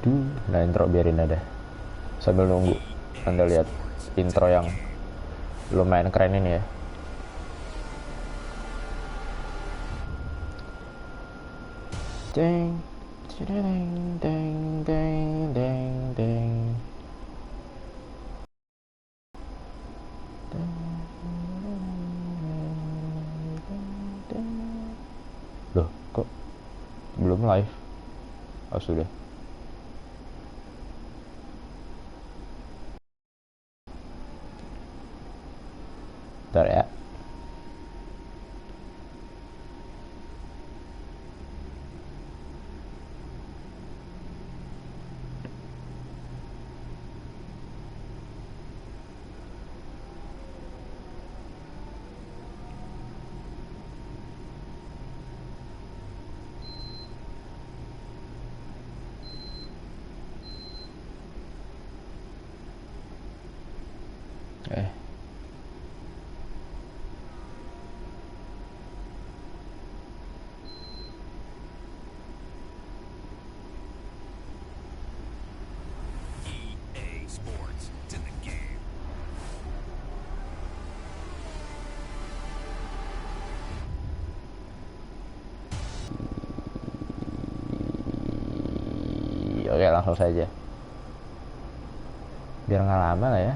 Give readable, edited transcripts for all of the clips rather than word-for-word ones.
Nah intro biarin ada sambil nunggu Anda lihat intro yang lumayan keren ini ya. Ding, ding, ding, ding, ding, ding. Loh, kok belum live? Oh sudah. Bentar ya. Eh, EA Sports. It's in the game. oke langsung saja. Biar nggak lama lah ya.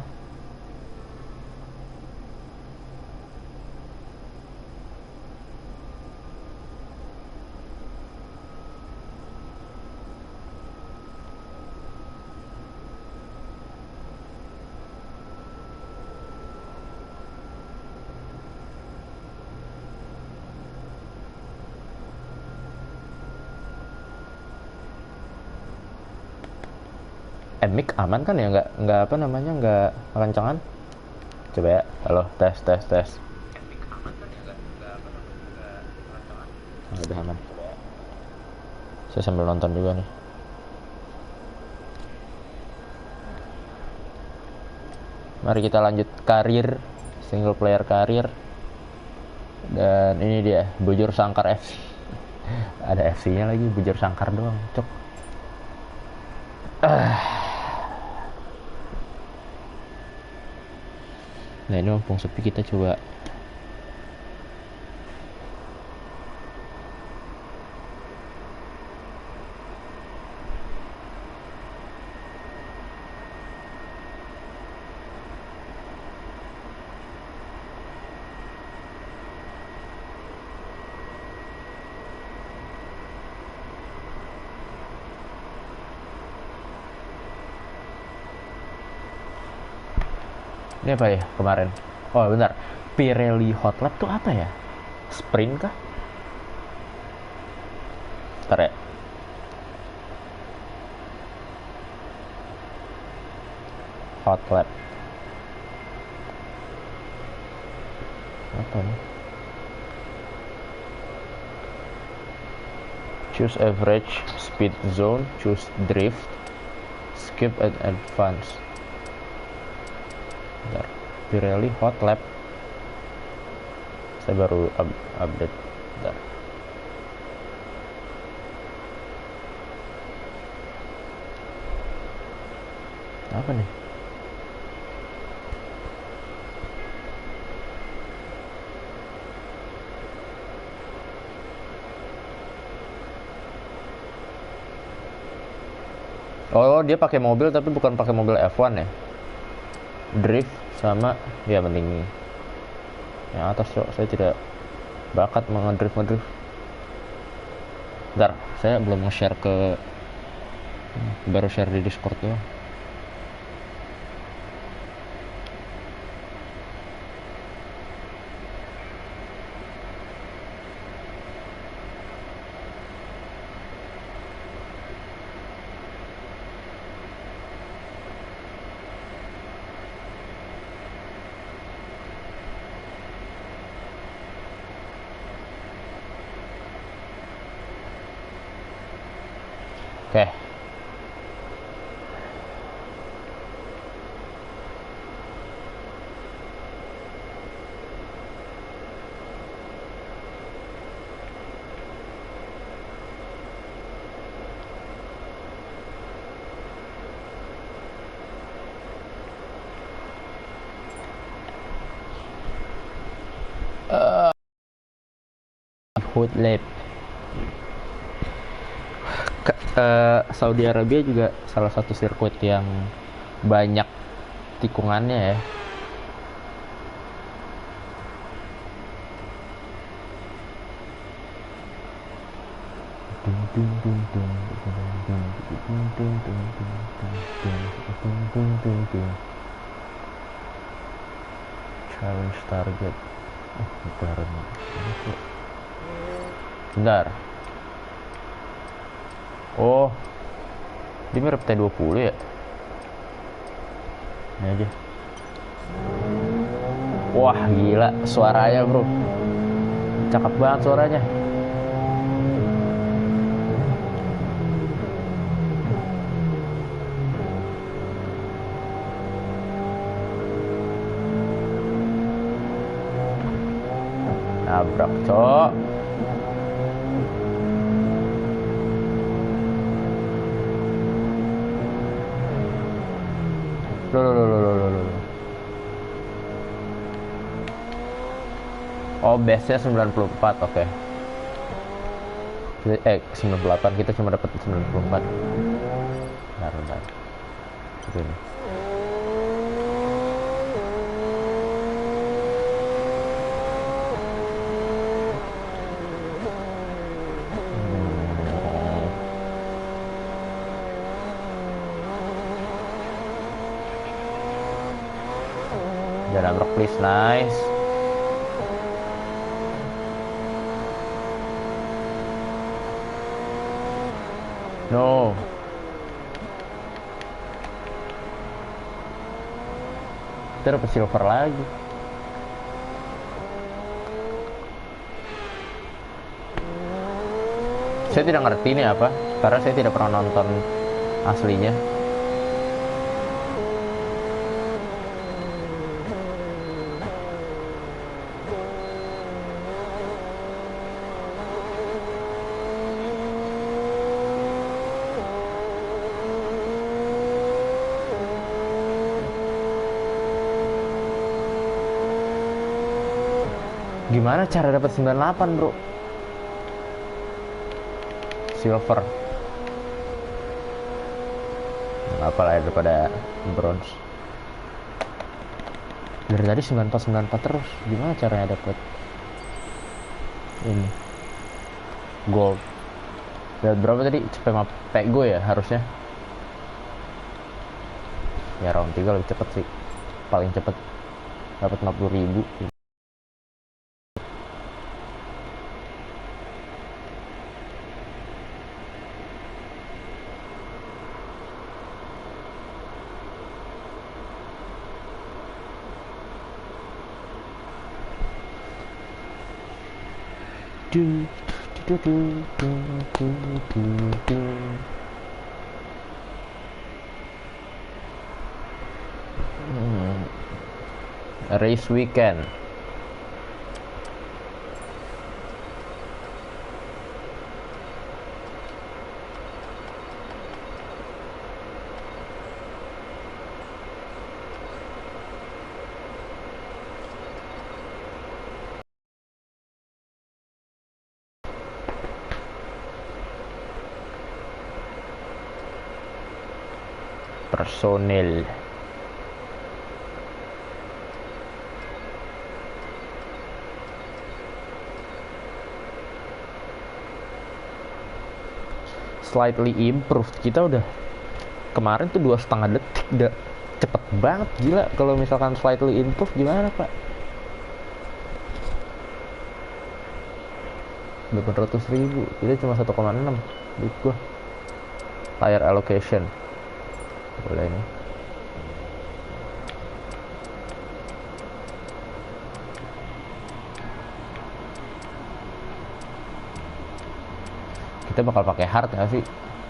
Mic aman kan ya, nggak apa namanya, nggak kencangan. Coba ya, halo, tes tes tes. Mic aman kan ya, nggak apa namanya, nggak kencangan. Udah aman. Saya sambil nonton juga nih. Mari kita lanjut karir, single player karir. Dan ini dia, Bujur Sangkar FC. Ada FC-nya lagi, Bujur Sangkar doang, cok. Nah ini mumpung sepi, kita coba ini apa ya kemarin. Oh bentar, Pirelli Hot Lap tuh apa ya? Sprint kah? Bentar ya. Hot Lap apa nih? Choose average speed zone, choose drift, skip and advance. Bentar. Pirelli Hot Lap. Saya baru update. Bentar. Apa nih? Oh, dia pakai mobil tapi bukan pakai mobil F1 ya. Drift sama ya mending yang atas, cok. Saya tidak bakat mengedrift. Bentar, saya belum nge-share baru share di Discord doang. Oke. Hood Lab. Saudi Arabia juga salah satu sirkuit yang banyak tikungannya ya. Challenge target. Bentar. Oh, dia mirip T20 ya? Ini aja. Wah, gila suaranya, bro. Cakep banget suaranya. Nabrak, cok. Loh. Oh, base-nya 94, oke. 98, kita cuma dapat 94. Bentar. Begini. Jangan nabrak, please, nice. No. Kita dapat silver lagi. Saya tidak ngerti ini apa, karena saya tidak pernah nonton aslinya. Gimana cara dapat 98, bro? Silver. Apalah daripada bronze. Dari tadi 94 terus. Gimana caranya dapat ini gold? Lihat berapa tadi? Cepet mah pego ya harusnya. Ya round 3 lebih cepet sih. Paling cepet dapat 50.000. Race weekend. Personil. Slightly improved. Kita udah kemarin tuh 2,5 detik, udah cepet banget, gila. Kalau misalkan slightly improved gimana, Pak? 800.000, kita cuma 1,6 duit gua. Tire allocation boleh nih. Kita bakal pakai hard ya sih?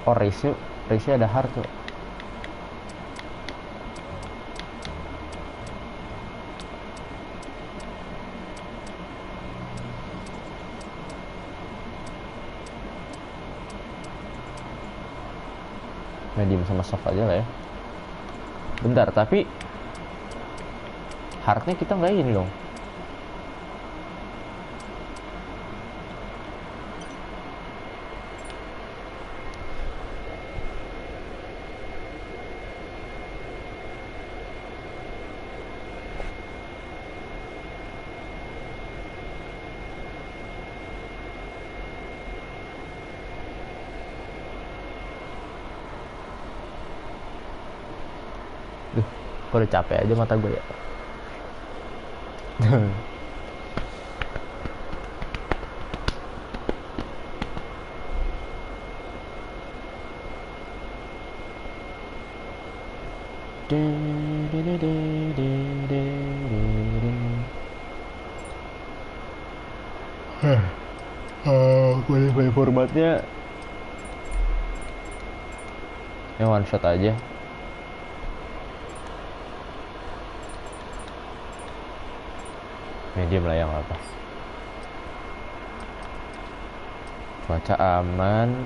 Oh, race ada hard tuh. Medium sama soft aja lah ya. Bentar, tapi hardnya kita nggak ini dong. Duh, kok udah capek aja mata gue ya. Qualify formatnya yang one shot aja. Medium lah yang apa. Cuaca aman.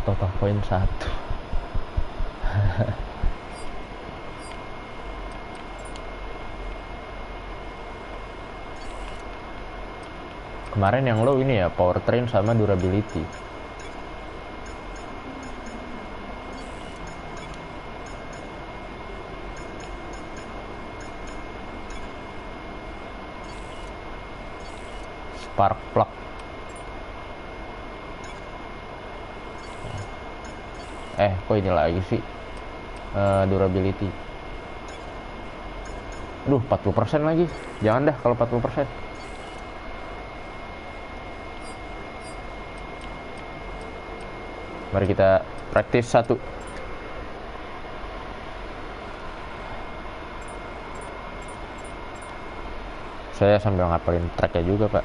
Total poin 1. Kemarin yang low ini ya powertrain sama durability. Spark plug. Kok ini lagi sih durability. Duh, 40% lagi. Jangan dah kalau 40%. Mari kita praktis 1. Saya sambil ngapalin tracknya juga, Pak.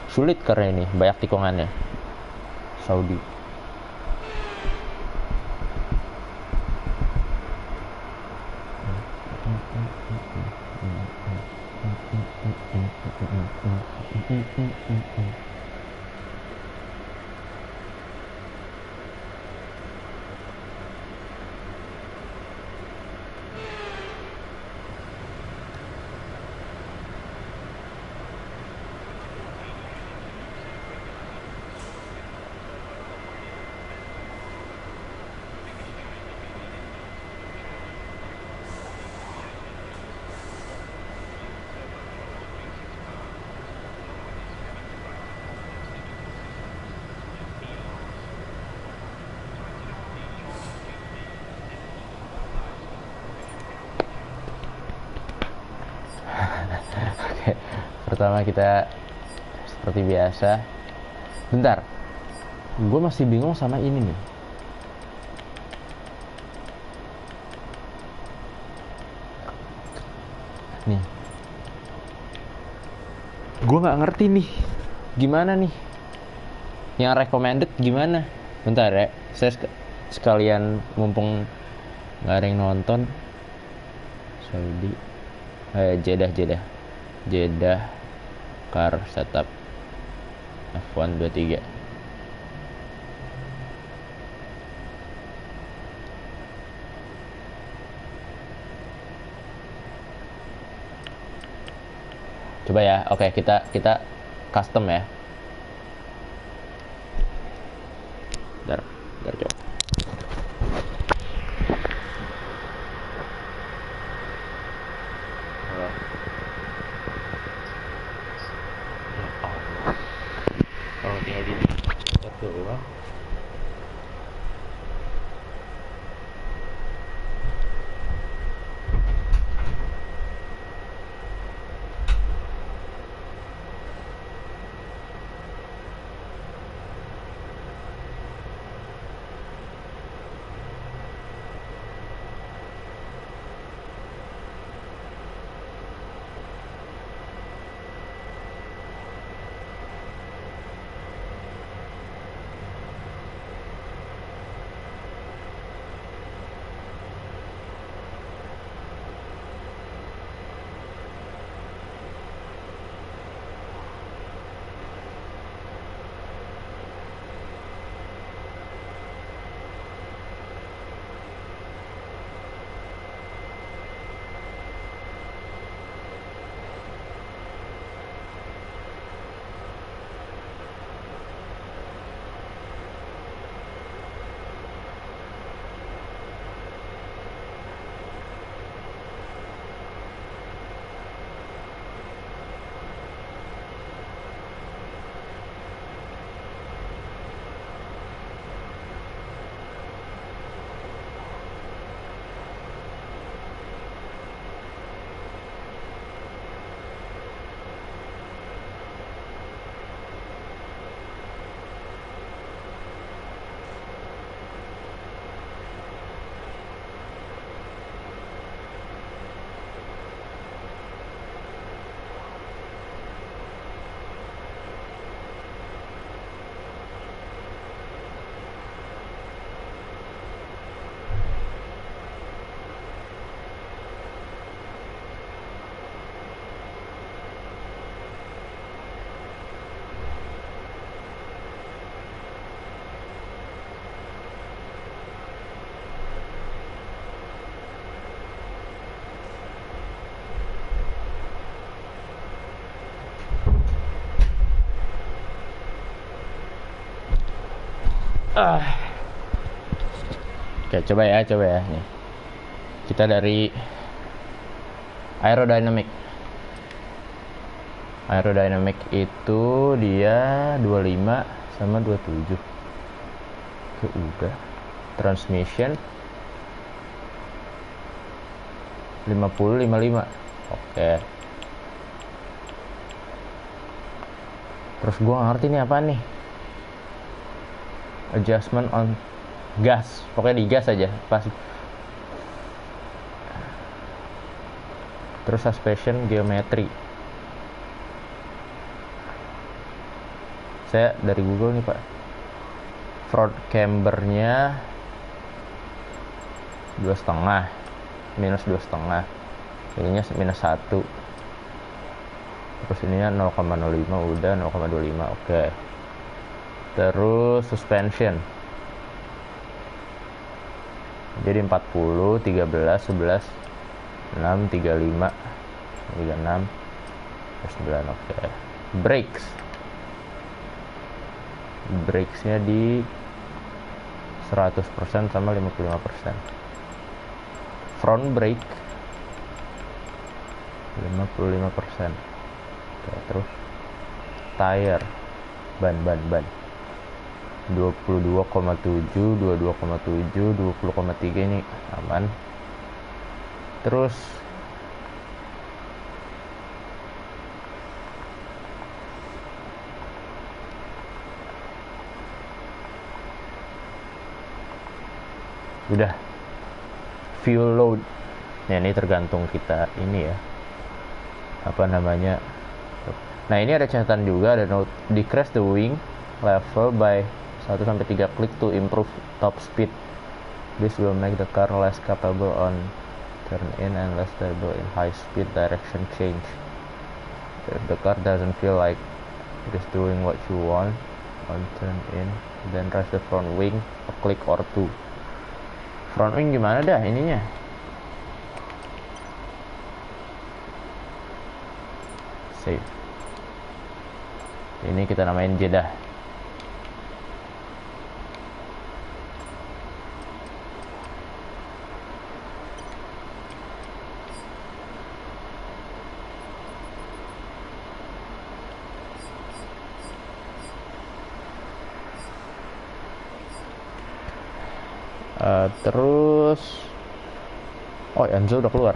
Sulit karena ini banyak tikungannya. Saudi. Pertama kita seperti biasa. Bentar, gue masih bingung sama ini nih. Nih, gue nggak ngerti nih, gimana nih? Yang recommended gimana? Bentar ya, saya sekalian mumpung nggak ada yang nonton. Saudi, Jeddah car setup F1 23. Coba ya, oke kita custom ya. Bentar coba. Ah. Oke, coba ya. Nih. Kita dari aerodynamic. Aerodynamic itu dia 25 sama 27. Oke, udah. Transmission 50 55. Oke. Terus gua ngerti nih apa nih. Adjustment on gas. Pokoknya di gas aja. Pas. Terus suspension geometry. Saya dari Google nih, Pak. Front cambernya 2,5 minus 2,5, ininya minus 1, terus ininya 0,05, udah 0,25. Oke. Terus suspension jadi 40 13 11 6 35 36 9. Oke. Brakesnya di 100% sama 55%. Front brake 55%. Oke, terus tire, ban 22,7, 22,7, 20,3 ini aman. Terus udah. Fuel load, nah ini tergantung kita ini ya, apa namanya. Nah ini ada catatan juga, ada note decrease the wing level by 1-3 klik to improve top speed. This will make the car less capable on turn in and less stable in high speed direction change. If the car doesn't feel like it is doing what you want on turn in, then raise the front wing a click or two. Front wing gimana dah ininya? Save. Ini kita namain Jeddah. Terus Enzo udah keluar.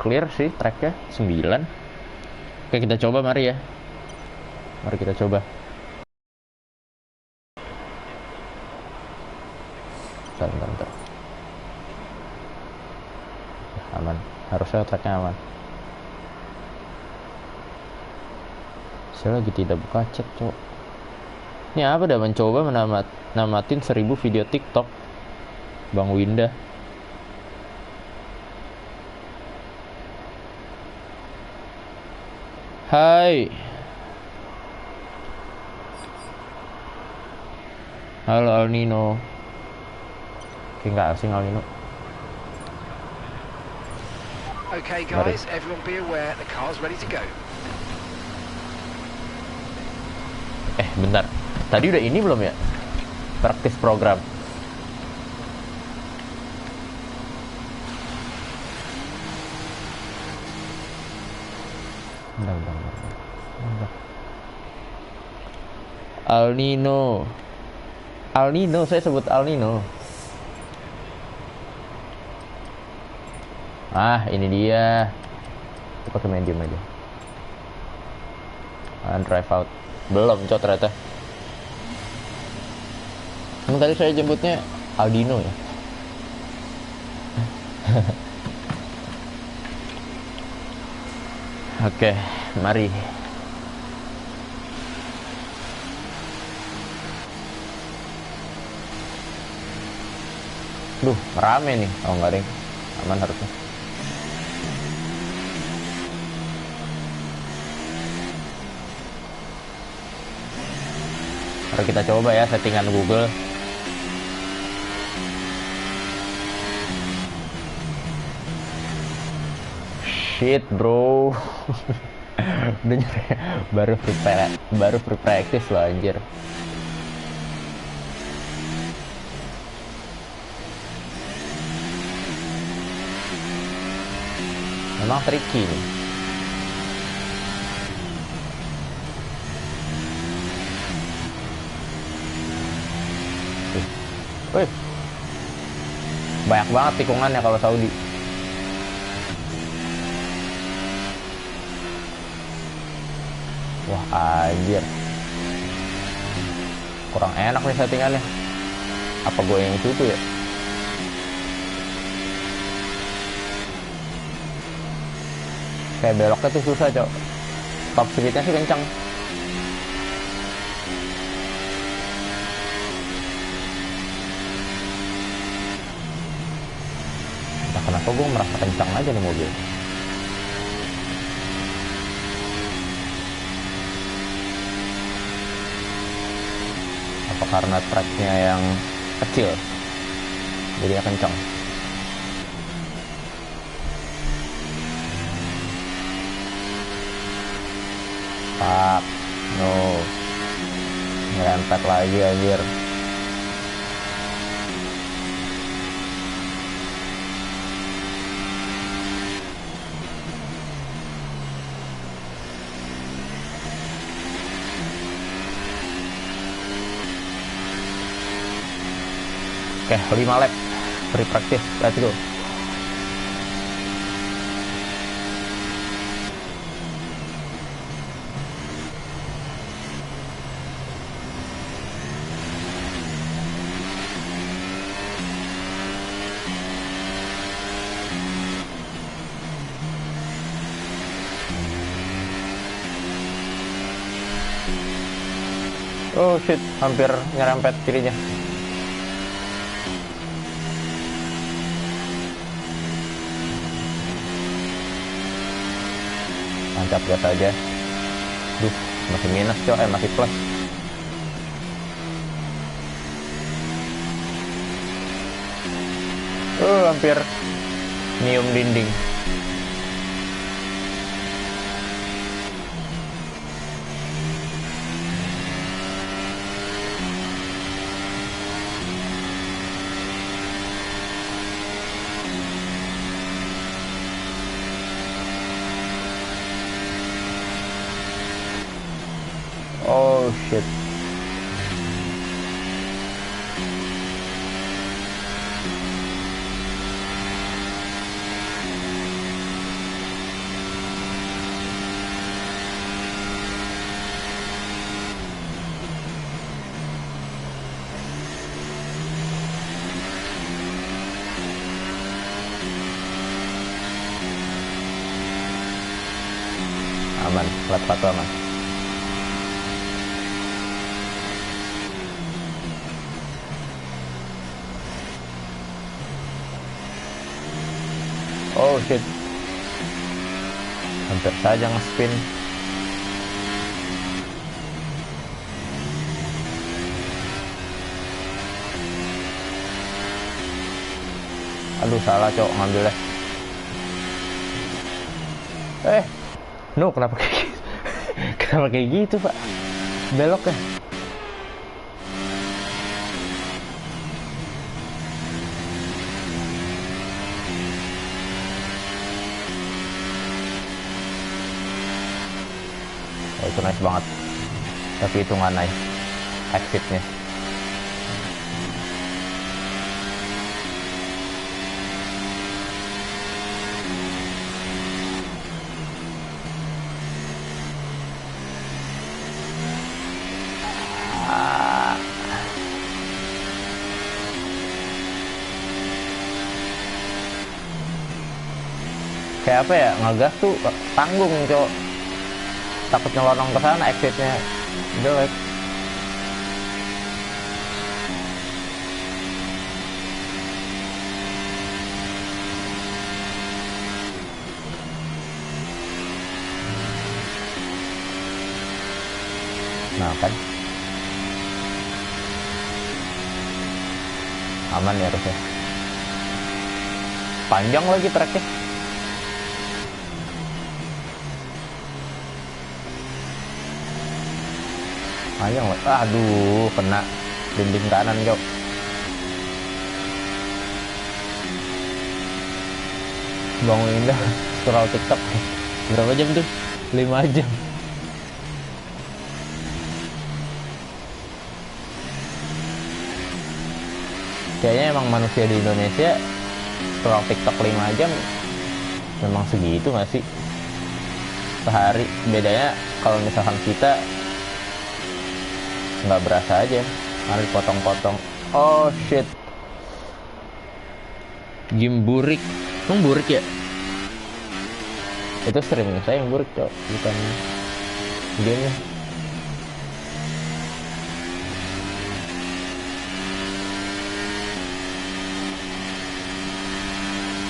Clear sih tracknya 9. Oke, kita coba mari ya. Mari kita coba. Bentar. Aman. Harusnya tracknya aman. Saya lagi tidak buka chat, cok. Ini apa dah, mencoba namatin 1000 video TikTok Bang Winda. Hai. Halo Alnino. Oke, nggak asing Alnino. Okay guys, everyone be aware the car's ready to go. Bentar. Tadi udah ini belum ya? Praktis program. Bentar. Alnino, saya sebut Alnino. Ini dia. Kita pakai medium aja. Drive out. Belum, cok, ternyata. Tadi saya jemputnya Aldino ya. Oke, mari. Duh, rame nih. Oh, enggak, deh. Aman harusnya. Mari kita coba ya settingan Google. shit bro. Udah baru free practice loh anjir. Memang tricky nih. Wih, banyak banget tikungannya kalau Saudi. Wah anjir, kurang enak nih settingannya. Apa gue yang cutu ya? Kayak beloknya tuh susah cok. Top speednya sih kencang. Nah, kenapa gue merasa kencang aja nih mobil? Apa karena tracknya yang kecil jadinya kencang? Pak, no, ngerempet lagi anjir. Oke, 5 lap free practice, let's go. Oh shit, hampir nyerempet kirinya. Mantap, gas aja. Duh, masih minus coy, masih plus. Hampir nyium dinding. Oh shit. Aman, lap 1 aman. Oh shit, hampir saja nge-spin. Aduh, salah cok ngambilnya. No, kenapa kayak gitu? Kenapa kayak gitu pak beloknya? Oh, itu nice banget, tapi itu nggak nice exitnya. Kayak apa ya, ngegas tuh tanggung cok, takut nyelonong ke sana, exitnya jelek. Nah kan aman ya harusnya, panjang lagi tracknya. Panjang loh. Aduh, kena dinding kanan, Jok. Bangun Indah scroll TikTok. Berapa jam tuh? 5 jam. Kayaknya emang manusia di Indonesia scroll TikTok 5 jam memang segitu nggak sih? Sehari. Bedanya kalau misalkan kita nggak berasa aja, malah dipotong-potong. Oh shit. Game burik. Emang burik ya? Itu streaming saya yang burik, Cok, bukan gamenya.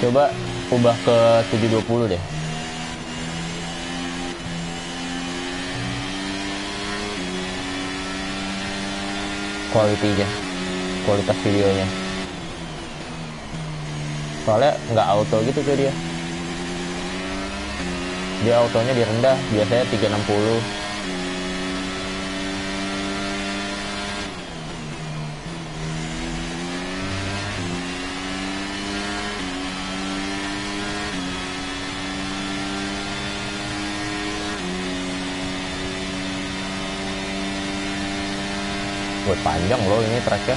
Coba ubah ke 720 deh. Kualitinya, kualitas videonya. Soalnya nggak auto gitu tuh dia. Dia autonya di rendah, biasanya 360. Buat panjang loh ini tracknya.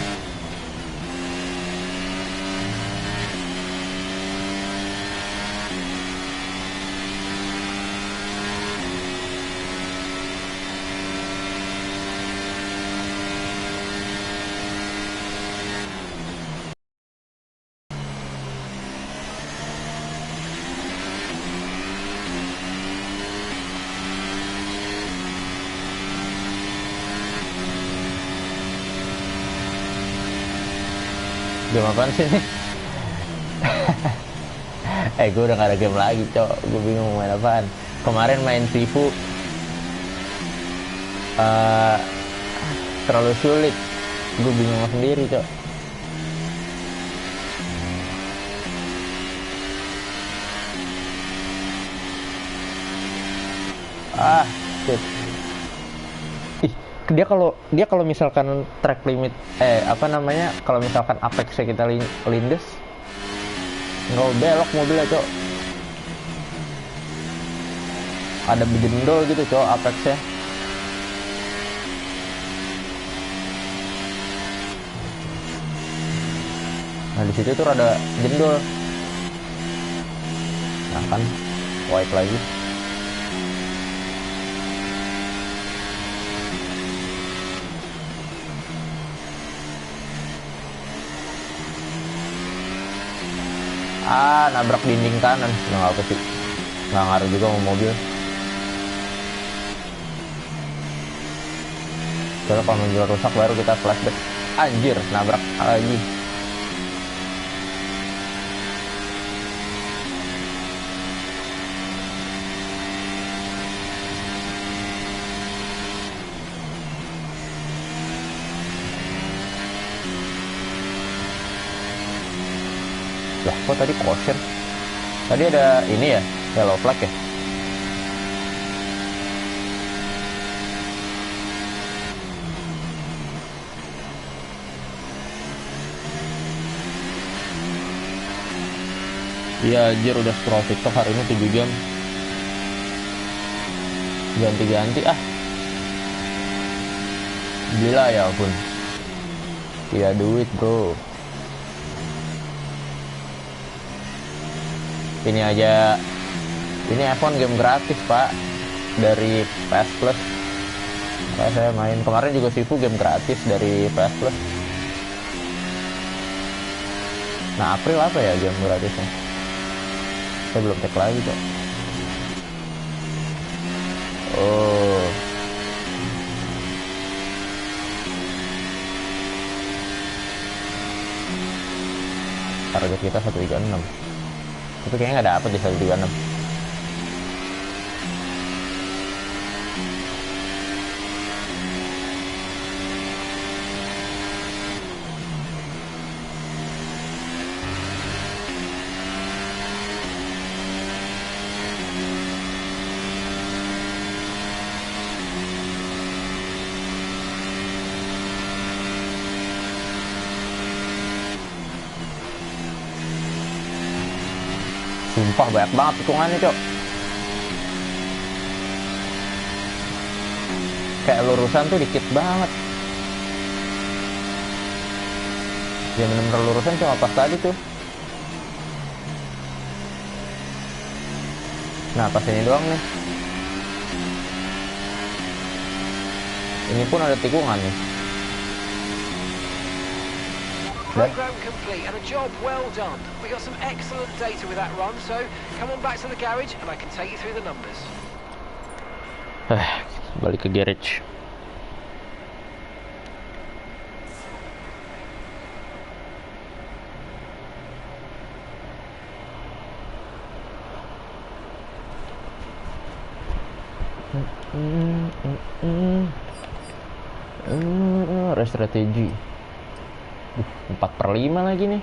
Game apaan sih ini? Gue udah gak ada game lagi, Cok. Gue bingung main apaan. Kemarin main Sifu terlalu sulit. Gue bingung sendiri, Cok. Shit. Ih, dia kalau misalkan track limit kalau misalkan apexnya kita lindes, nggak belok mobilnya, Cok. Ada bejendol gitu, Cok, apexnya. Nah di situ tuh rada jendol. Nah kan white lagi. Nabrak dinding kanan. Nggak apa sih, nggak ngaruh juga sama mobil. Soalnya kalau mobil rusak baru kita flashback. Anjir, nabrak lagi. Lah, kok tadi caution? Tadi ada ini ya, yellow flag ya? Iya, anjir, udah scroll TikTok hari ini 7 jam. Ganti-ganti Gila ya ampun. Tidak duit, bro. Ini aja, ini iPhone game gratis, Pak, dari PS Plus. Nah, saya main kemarin juga Sifu game gratis dari PS Plus. Nah, April apa ya game gratisnya? Saya belum cek lagi, Cok. Oh, target kita 136. Tapi kayaknya nggak dapet di 136. Sumpah banyak banget tikungannya, Cok. Kayak lurusan tuh dikit banget. Ya bener-bener lurusan cuma pas tadi tuh. Nah pas ini doang nih. Ini pun ada tikungan nih. Program complete and a job well done. We got some excellent data with that run, so come on back to the garage and I can take you through the numbers. Balik ke garage. Restrategi 4/5 lagi nih.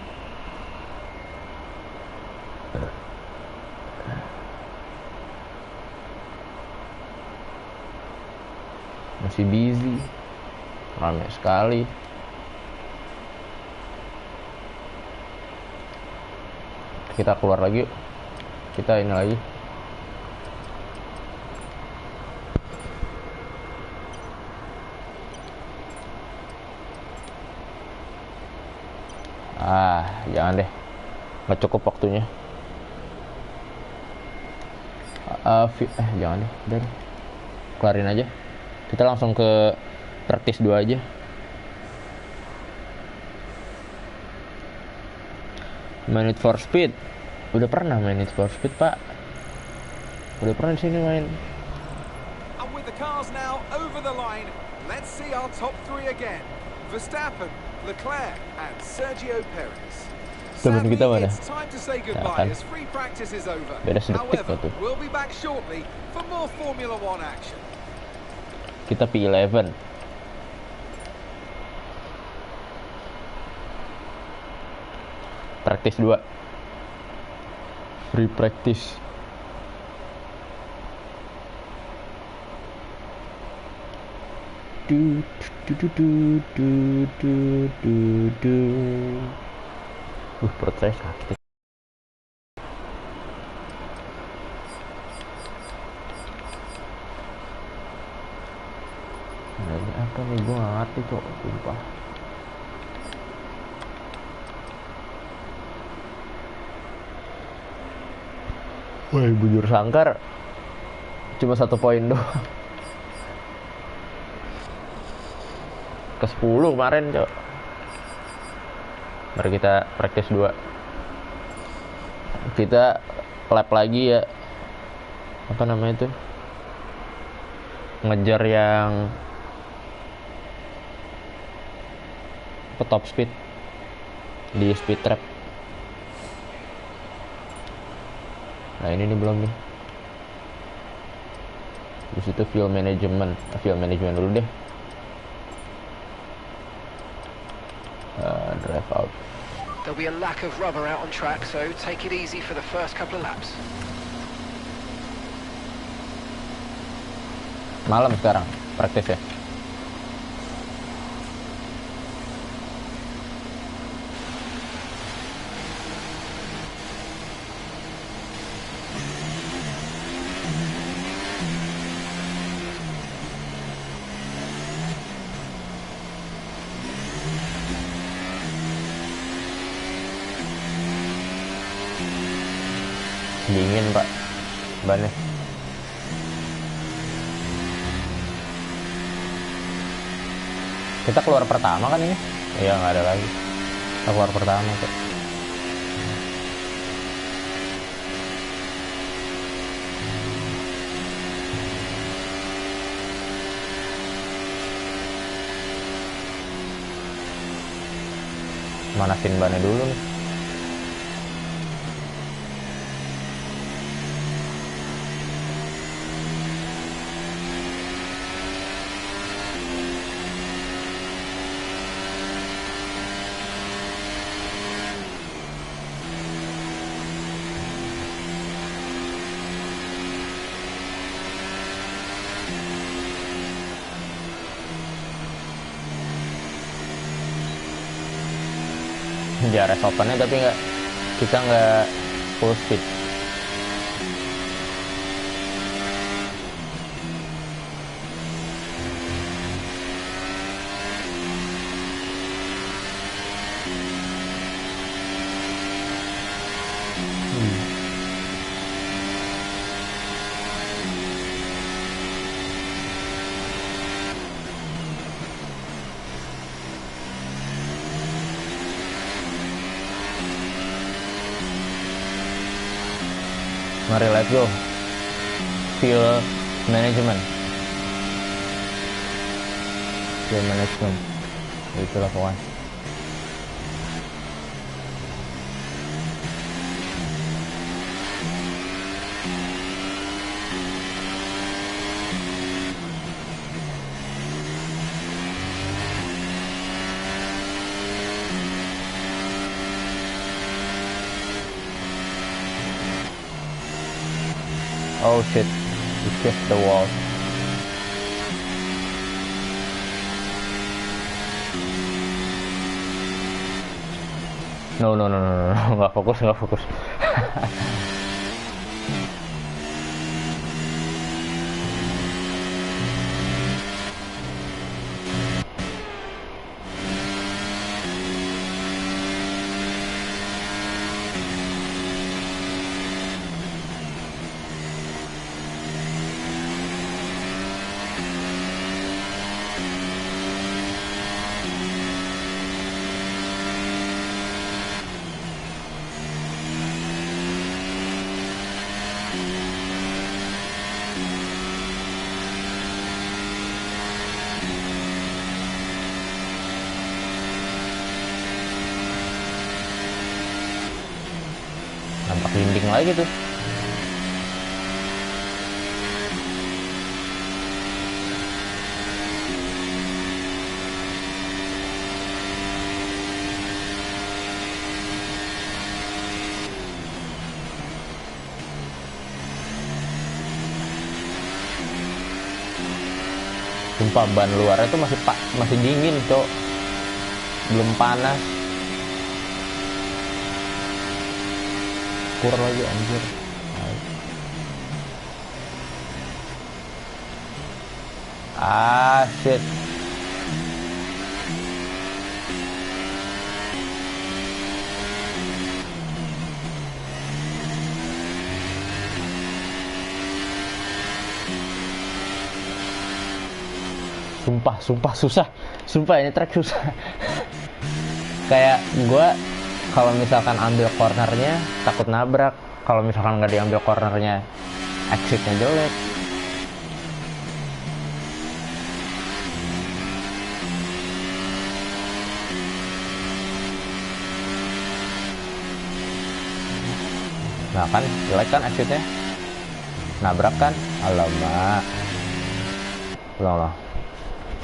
Masih busy, ramai sekali. Kita keluar lagi yuk. Kita ini lagi. Jangan deh, nggak cukup waktunya. Jangan deh, udah deh. Kelarin aja. Kita langsung ke praktis 2 aja. Need for Speed. Udah pernah main Need for Speed, Pak. Udah pernah di sini main. And with the cars now over the line, let's see our top 3 again. Verstappen, Leclerc, and Sergio Perez. Temen kita mana? It's time to say goodbye as free practice is over. Beda sedetik However, tuh. we'll be back shortly for more Formula One action. Kita P11. Praktis 2. Free practice. Perut saya sakit. Nah, ini apa nih? Gue gak ngerti, Cok. Sumpah. Wah, bujur sangkar cuma 1 poin doang. Ke 10 kemarin, Cok. Mari kita praktis 2. Kita lap lagi ya. Apa namanya itu? Ngejar yang top speed di speed trap. Nah ini nih belum nih. Di situ fuel management dulu deh. Drive out. There'll be a lack of rubber out on track, so take it easy for the first couple of laps. Malam sekarang praktis ya. Dingin, Pak, bannya. Kita keluar pertama kan ini? Iya, nggak ada lagi. Kita keluar pertama tuh. Manasin bannya dulu nih. DRS opennya tapi kita nggak full speed. Mari let's go. Fuel management. Itulah pokoknya. Oh shit, we shift the wall. No, nggak fokus. Nampak dinding lagi tuh. Sumpah ban luarnya tuh masih dingin, Cok. Belum panas. Kur lagi anjir. Ah shit. Sumpah susah. Sumpah ini track susah. Kayak gue kalau misalkan ambil cornernya takut nabrak. Kalau misalkan nggak diambil cornernya, exitnya jelek. Nah kan, jelek kan exitnya. Nabrak kan, alamak. Ulang.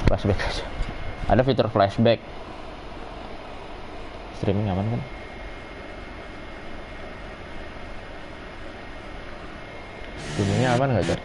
Flashback aja. Ada fitur flashback. Streaming aman kan? Streamingnya aman nggak, Jar?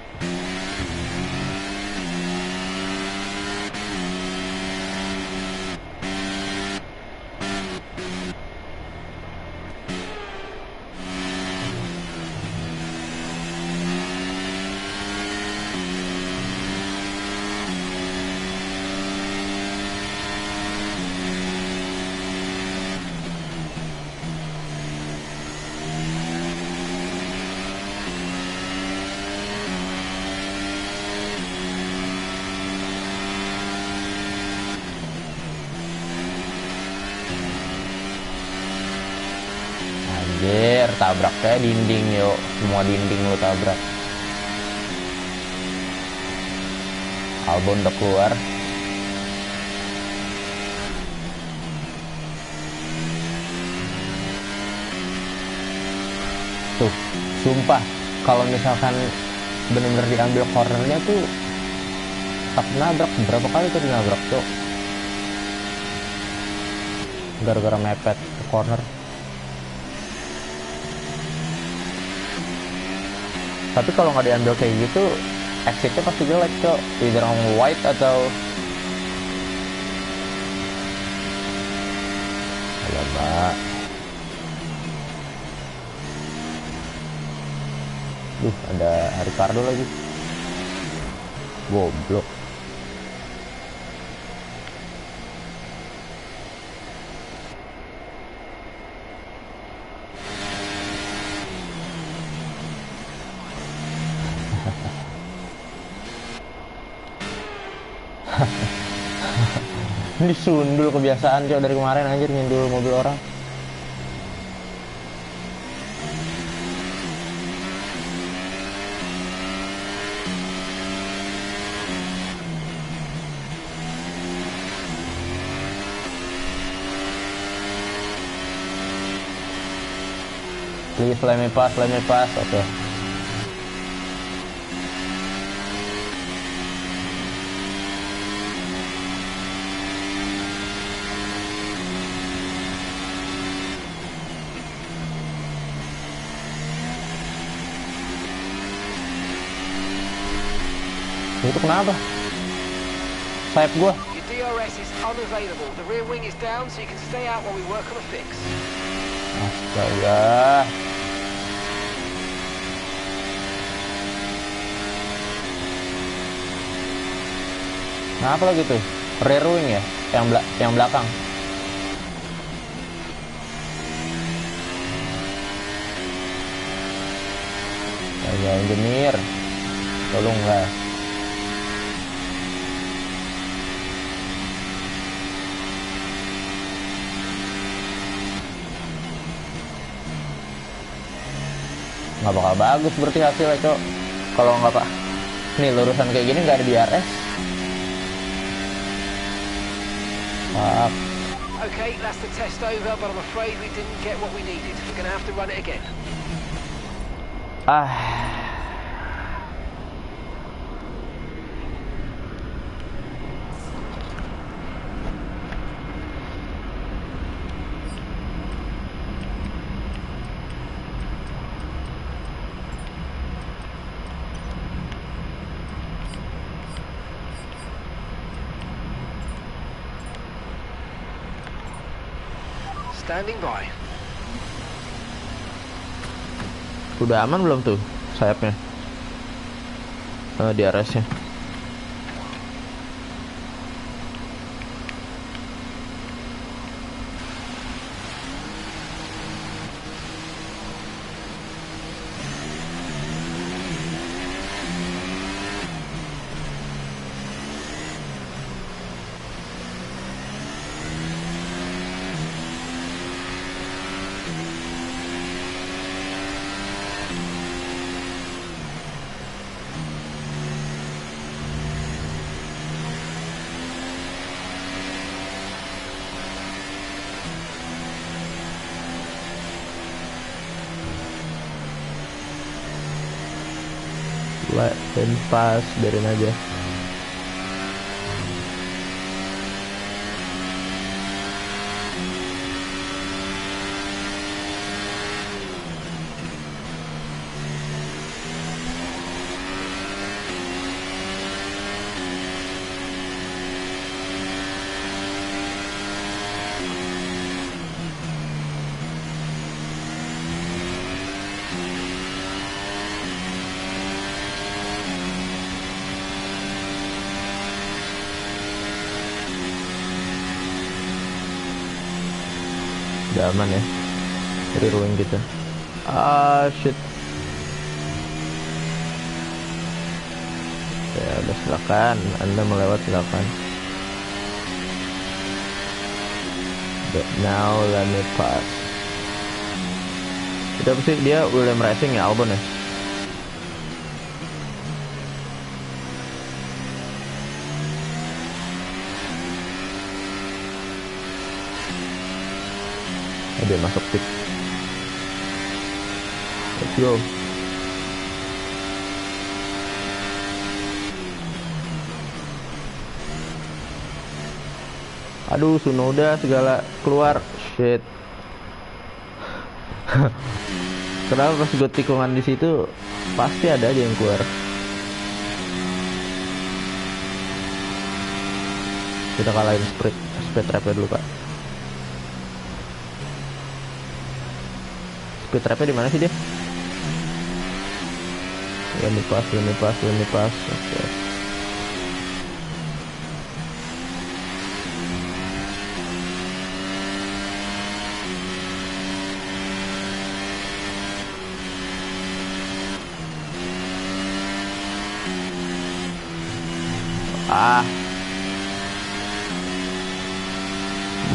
Anjir, tabrak kayak dinding yuk. Semua dinding lu tabrak. Albon udah keluar. Tuh, sumpah kalau misalkan bener-bener diambil cornernya tuh tak nabrak. Berapa kali tuh dinabrak, Cok? Gara-gara mepet ke corner. Tapi kalau nggak diambil kayak gitu, exitnya pasti jelek, Cok. Either on white atau alamak. Ada Ricardo lagi. Goblok. Ini sundul kebiasaan, Cok, dari kemarin anjir nyundul mobil orang. Please let me pass. Oke. Itu kenapa? Sayap gua. Your DRS is unavailable. The rear wing is down, so you can stay out while we work on a fix. Astaga. Nah, apa lagi tuh? Rear wing ya? Yang belakang. Ya, engineer. Tolonglah. Nggak bakal bagus berarti hasilnya, Cok. Kalau nggak, Pak. Nih, lurusan kayak gini nggak ada DRS. Fuck. Okay, that's the test over, but I'm afraid we didn't get what we needed. We're gonna have to run it again. Standing by. Udah aman belum tuh sayapnya? DRS-nya. Let and pass, biarin aja. Udah aman ya, dari ruang kita. Shit. Ya udah, silakan, Anda melewat, silakan. But now let me pass. Itu apa sih, dia William Racing ya, Albon ya? Dia masuk pit. Let's go. Aduh, Tsunoda segala keluar. Shit. Kenapa pas gue tikungan di situ pasti ada aja yang keluar. Kita kalahin speed trapnya dulu, Pak. Speed trapnya di mana sih dia? Let me pass. Oke.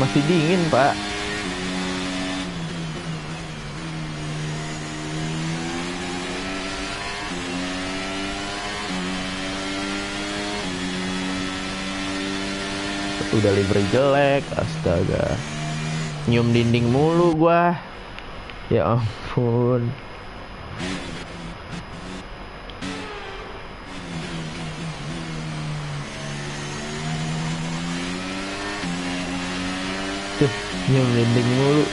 Masih dingin, Pak. Udah livery jelek, astaga. Nyium dinding mulu gua. Ya ampun. Tuh, dia merinding mulu.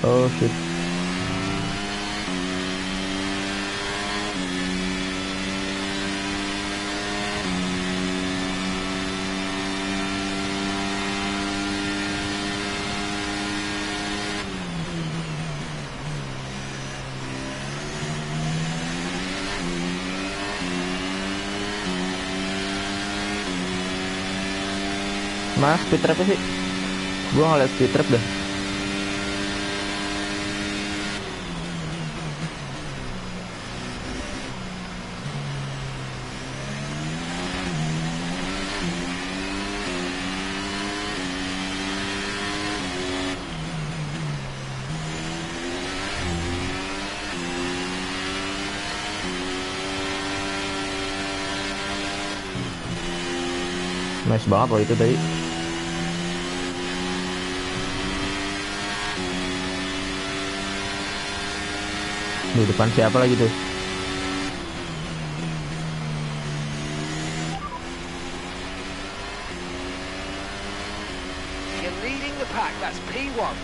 Oh shit. Mas, speed trapnya sih? Gua ngeliat speed trap dah. Nice banget loh itu tadi. Di depan siapa lagi tuh? You're leading the pack, that's P1.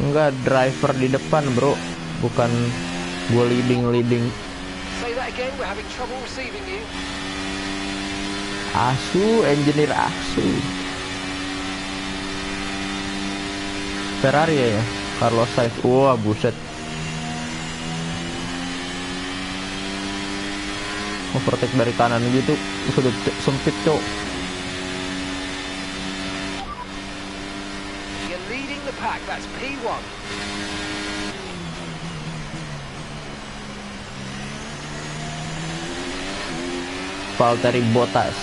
Enggak, driver di depan bro. Bukan gue leading. Say that again, we're having trouble receiving you. Asu, engineer Asu. Ferrari ya? Carlos Sainz. Wah, buset. Overtake dari kanan gitu sudah sempit, cok. You're leading the pack, that's P1. Valtteri Bottas.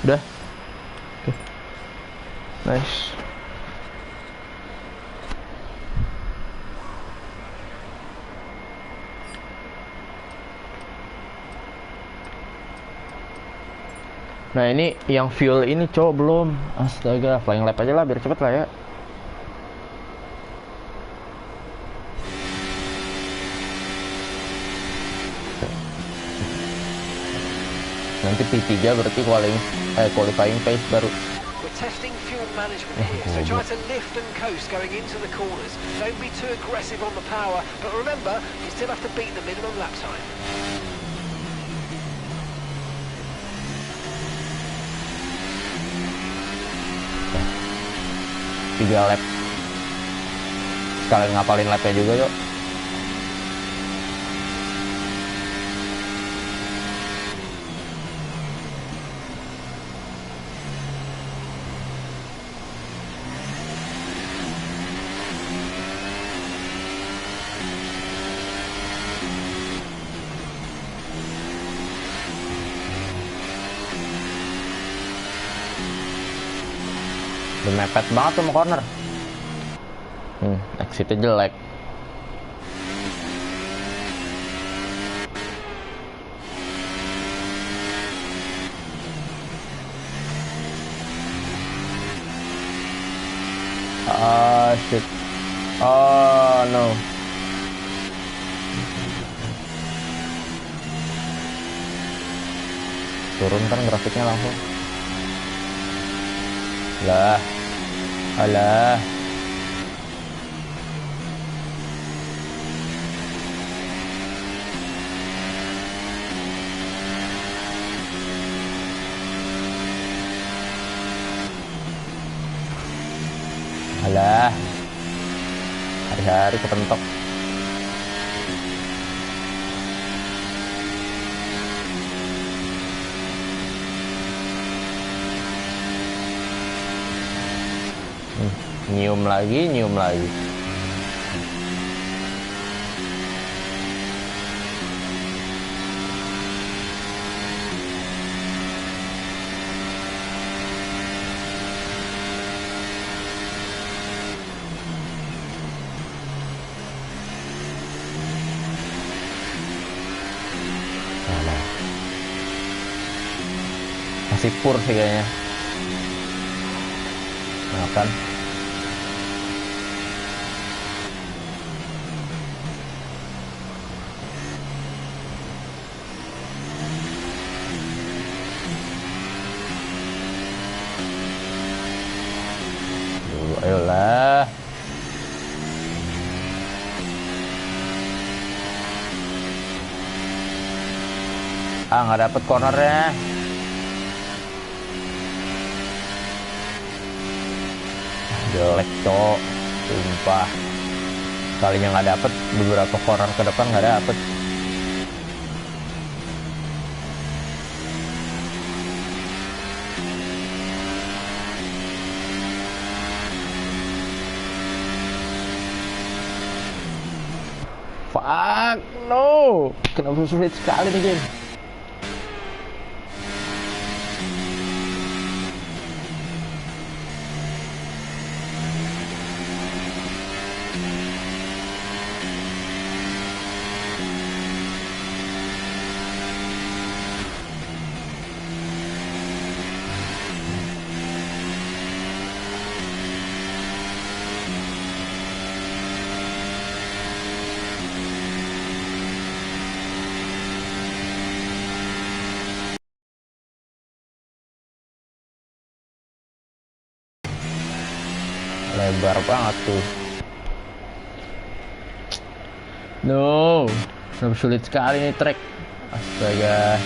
Udah. Oke. Nice. Nah ini yang fuel ini cowok belum. Astaga, flying lap aja lah biar cepet lah ya. Nanti P3 berarti qualifying pace baru. We're testing fuel management here, so try to lift and coast going into the corners. Don't be too aggressive on the power, but remember, you still have to beat the minimum lap time. 3 lap. Sekalian ngapalin lapnya juga yuk. Udah mepet banget tuh sama corner. Exitnya jelek. Shit. Oh no. Turunkan grafiknya langsung. Lah. Alah. Alah. Hari-hari kepentok. nyium lagi. Nah, masih pur sih kayaknya. Nah, kan ayolah. Nggak dapet cornernya. Jelek cok, sumpah. Kalinya nggak dapet, beberapa corner ke depan nggak dapet. Fuck, no. Kenapa sulit sekali nih game? Lebar banget tuh. No, kenapa sulit sekali nih track. Astaga.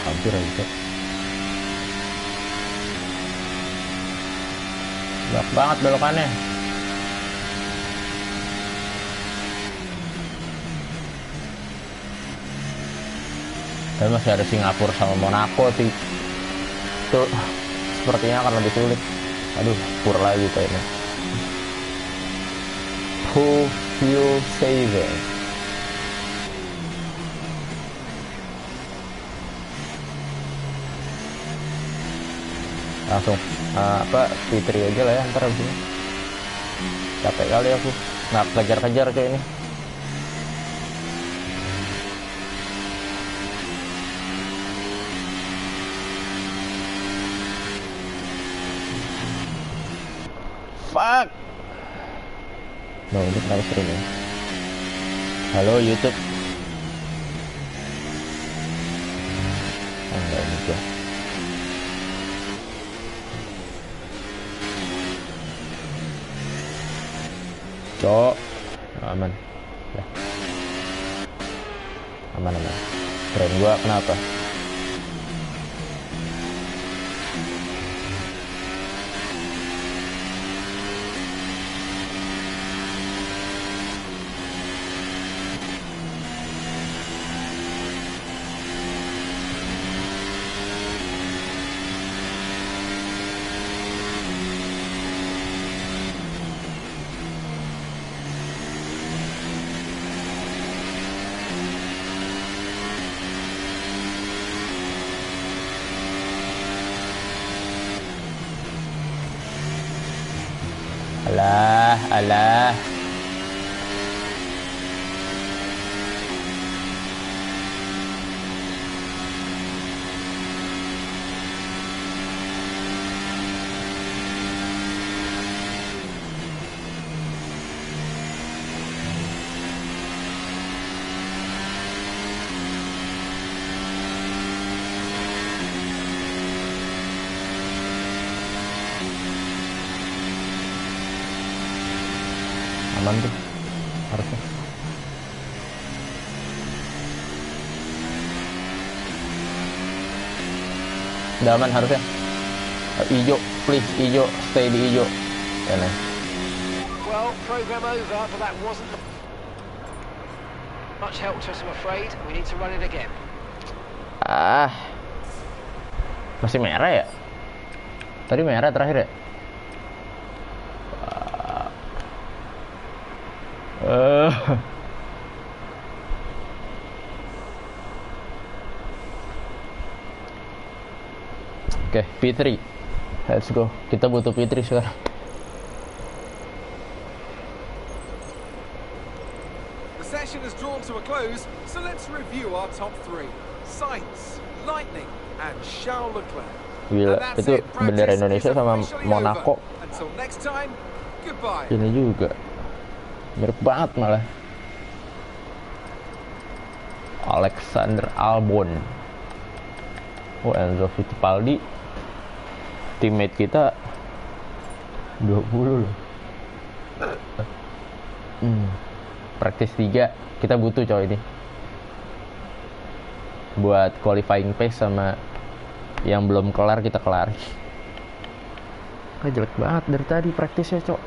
Hampir aja. Banyak banget belokannya. Tapi masih ada Singapura sama Monaco sih. Tuh, sepertinya akan lebih sulit. Aduh, pur lagi kayaknya. Who you saving? Langsung P3 aja lah ya ntar abis ini. Capek kali aku nggak kejar-kejar kayak ini. Fuck. No, ini kenapa stream ya? Halo YouTube. Enggak ini gua. Cok, aman. Ya. Aman. Keren gua kenapa? Alah. Aman tuh harusnya. Udah aman harusnya. Ijo, please ijo, stay di ijo. Ya, nah. Well, program over, but that wasn't much help to us, I'm afraid. We need to run it again. Masih merah ya? Tadi merah terakhir ya? Oke, P3. Let's go. Kita butuh P3 sekarang. The session has drawn to a close, so let's review our top three. Sainz, Lightning, and Charles Leclerc. Gila, And that's itu it. Practice bendera is Indonesia sama officially Monaco. over. Until next time, goodbye. Ini juga mirip banget malah. Alexander Albon. Oh, Enzo Fittipaldi. Teammate kita 20 loh. Praktis 3. Kita butuh coy ini. Buat qualifying pace sama yang belum kelar kita kelar. Jelek banget dari tadi praktisnya cok.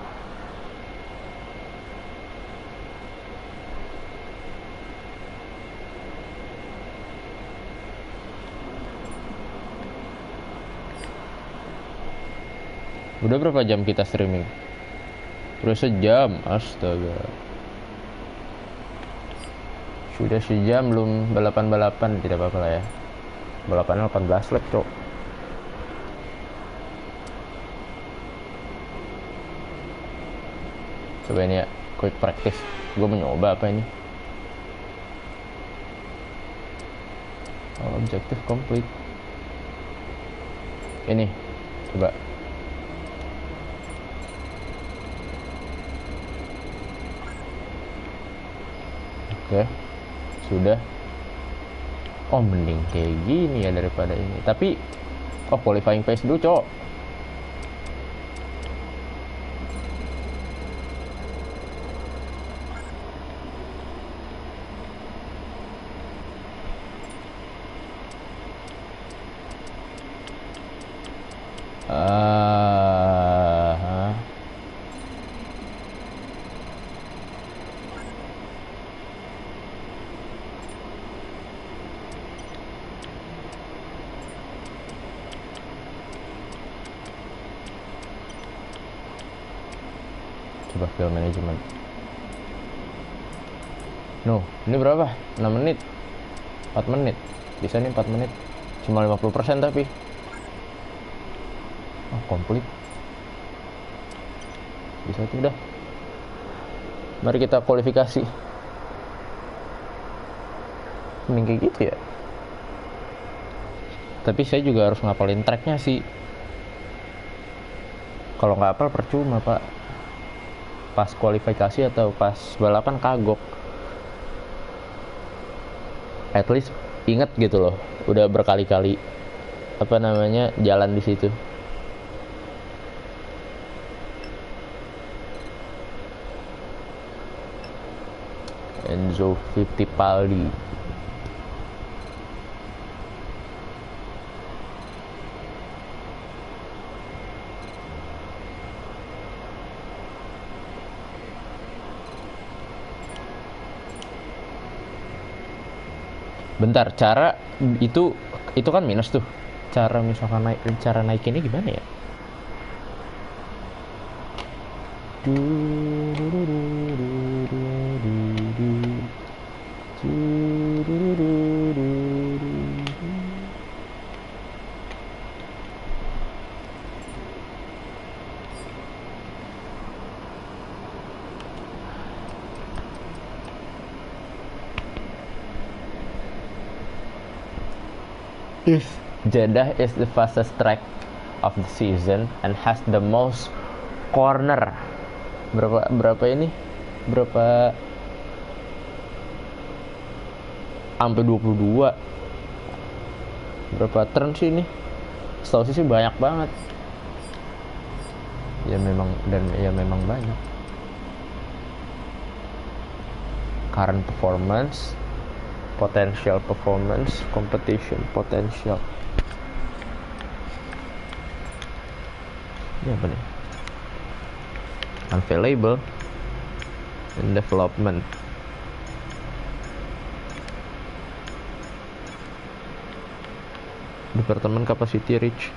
Udah berapa jam kita streaming? Udah sejam, astaga. Sudah sejam belum balapan-balapan, tidak apa-apa lah ya. Balapannya 18 lap, cok. Coba ini ya, quick practice. Gue mau nyoba apa ini? Objective complete. Ini, coba. Oke, sudah. Oh, mending kayak gini ya daripada ini. Tapi, qualifying pace dulu, cok. Coba field management. No, ini berapa? 6 menit 4 menit. Bisa nih 4 menit. Cuma 50% tapi. Oh, komplit. Bisa tuh udah. Mari kita kualifikasi. Mending kayak gitu ya. Tapi saya juga harus ngapalin tracknya sih. Kalau nggak hafal percuma, Pak. Pas kualifikasi atau pas balapan kagok. At least inget gitu loh, udah berkali-kali jalan di situ. Enzo Fittipaldi. Bentar, cara itu kan minus tuh. Cara misalkan naikinnya gimana ya? Jeddah is the fastest track of the season and has the most corner. Berapa ini? Berapa? Sampai 22. Berapa turn sih ini? Setahu sih banyak banget. Ya memang banyak. Current performance, potential performance, competition potential. Ini apa nih? Unavailable. in development. Departemen capacity reach.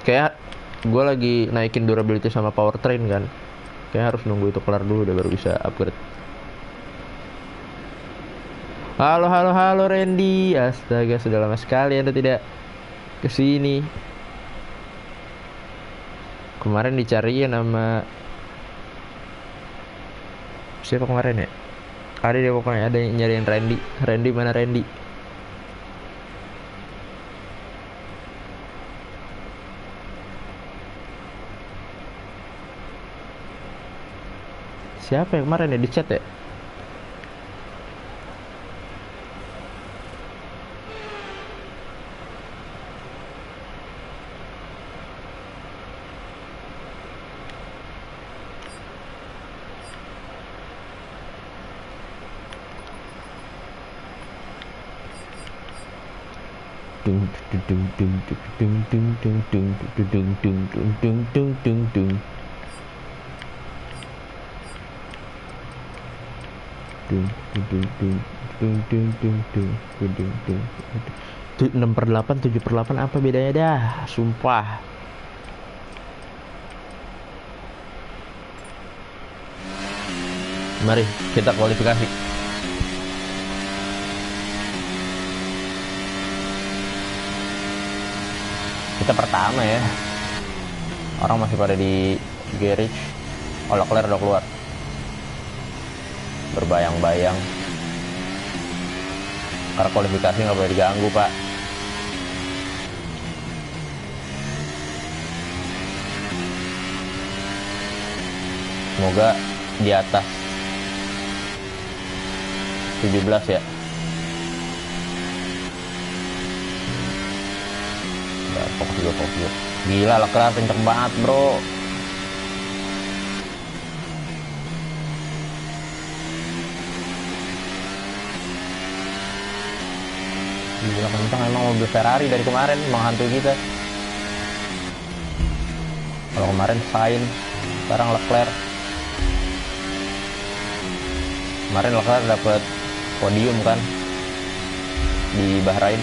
Kayak gue lagi naikin durability sama powertrain kan. Kayak harus nunggu itu kelar dulu udah baru bisa upgrade. Halo Randy. Astaga, sudah lama sekali Anda tidak kesini. Kemarin dicariin sama siapa kemarin ya? Ada dia pokoknya, ada yang nyariin Randy. Randy mana Randy? Siapa yang kemarin ya di chat ya? Tuh 6/8 7/8 apa bedanya dah, sumpah. Mari kita kualifikasi. Kita pertama ya. Orang masih pada di garage. Leclerc udah keluar. Berbayang-bayang. Karena kualifikasi nggak boleh diganggu, Pak. Semoga di atas 17 ya. Fokus juga. Gila, Leclerc kenceng banget, bro. Gila kenceng emang mobil Ferrari dari kemarin menghantui kita. Kalau kemarin Sainz, sekarang Leclerc. Kemarin Leclerc dapat podium kan di Bahrain.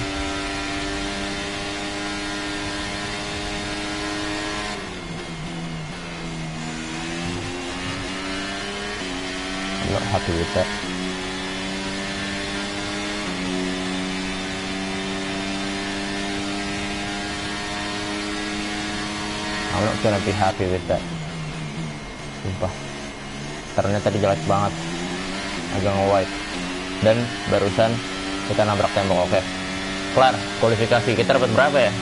I'm not happy with that. I'm not gonna be happy with that. Sumpah. Ternyata tadi jelek banget. Agak nge-white. Dan barusan kita nabrak tembok. Oke. Kelar kualifikasi. Kita dapat berapa ya?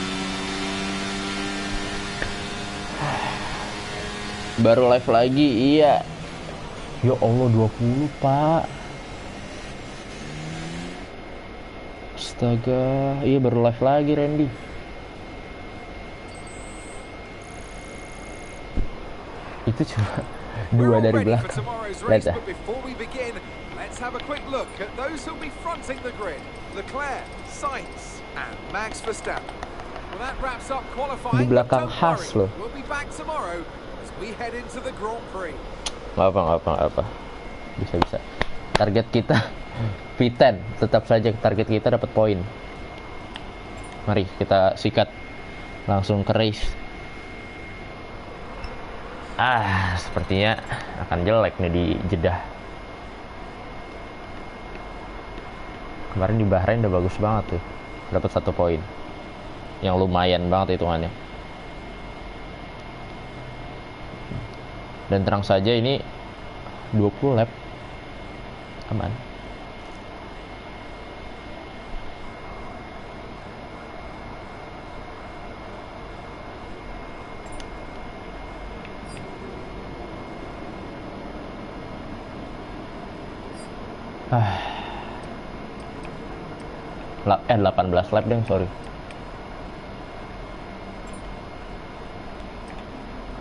Baru live lagi. Iya. Ya Allah, 20, Pak. Astaga. Iya, baru live lagi Randy. Itu cuma 2 dari belakang. Lihat ya. Let's have a quick look at those who'll be fronting the grid. Leclerc, Sainz, and Max Verstappen. Well, that wraps up qualifying. Di belakang Haas loh. We'll be back tomorrow as we head into the Grand Prix. Nggak apa. Bisa. Target kita P10. Tetap saja target kita dapat poin. Mari kita sikat langsung ke race. Sepertinya akan jelek nih di Jeddah. Kemarin di Bahrain udah bagus banget tuh. Dapat 1 poin. Yang lumayan banget hitungannya. Dan terang saja ini 20 lap. Aman. Ah. 18 lap deh, sorry.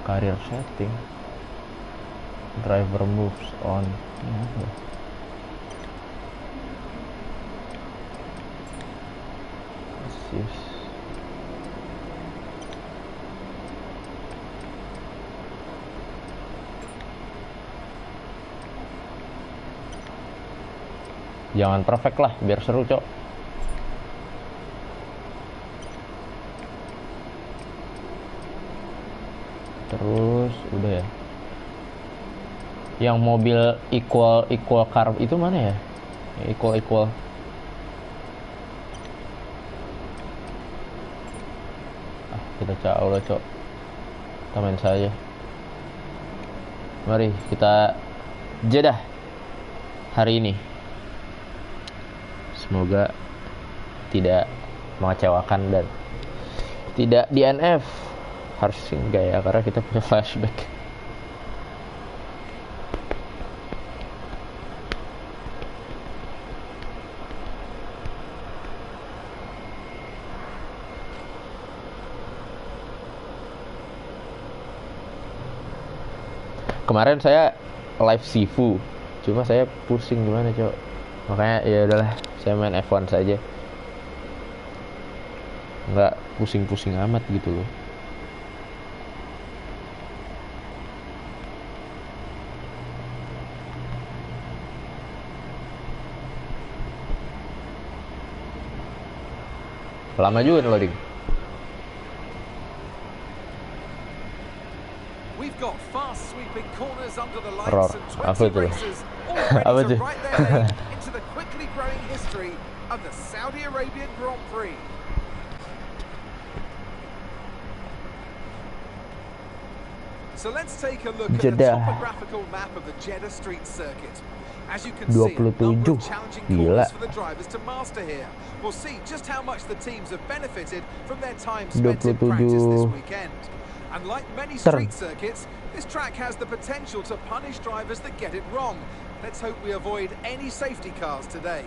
Career setting. Driver moves on. Yes. Jangan perfect lah, biar seru, Cok. Terus udah ya. Yang mobil equal car itu mana ya? Equal. Kita jauh lah, Cok. Kita main saja. Mari kita jedah hari ini. Semoga tidak mengecewakan dan tidak DNF. Harus enggak ya, karena kita punya flashback. Kemarin saya live Sifu, cuma saya pusing gimana, Cok. Makanya ya udahlah, saya main F1 saja. Nggak pusing-pusing amat gitu loh. Lama juga loading. We've got fast sweeping corners under the Roar. lights and Apa 20 itu? racers Apa all itu? ready to write their name into the quickly growing history of the Saudi Arabian Grand Prix. So let's take a look at the Jeddah. topographical map of the Jeddah Street Circuit. As you can see, a 27. number of challenging Gila. corners for the drivers to master here. We'll see just how much the teams have benefited from their time spent in practice this 27. weekend. And like many Turn. street circuits, this track has the potential to punish drivers that get it wrong. Let's hope we avoid any safety cars today.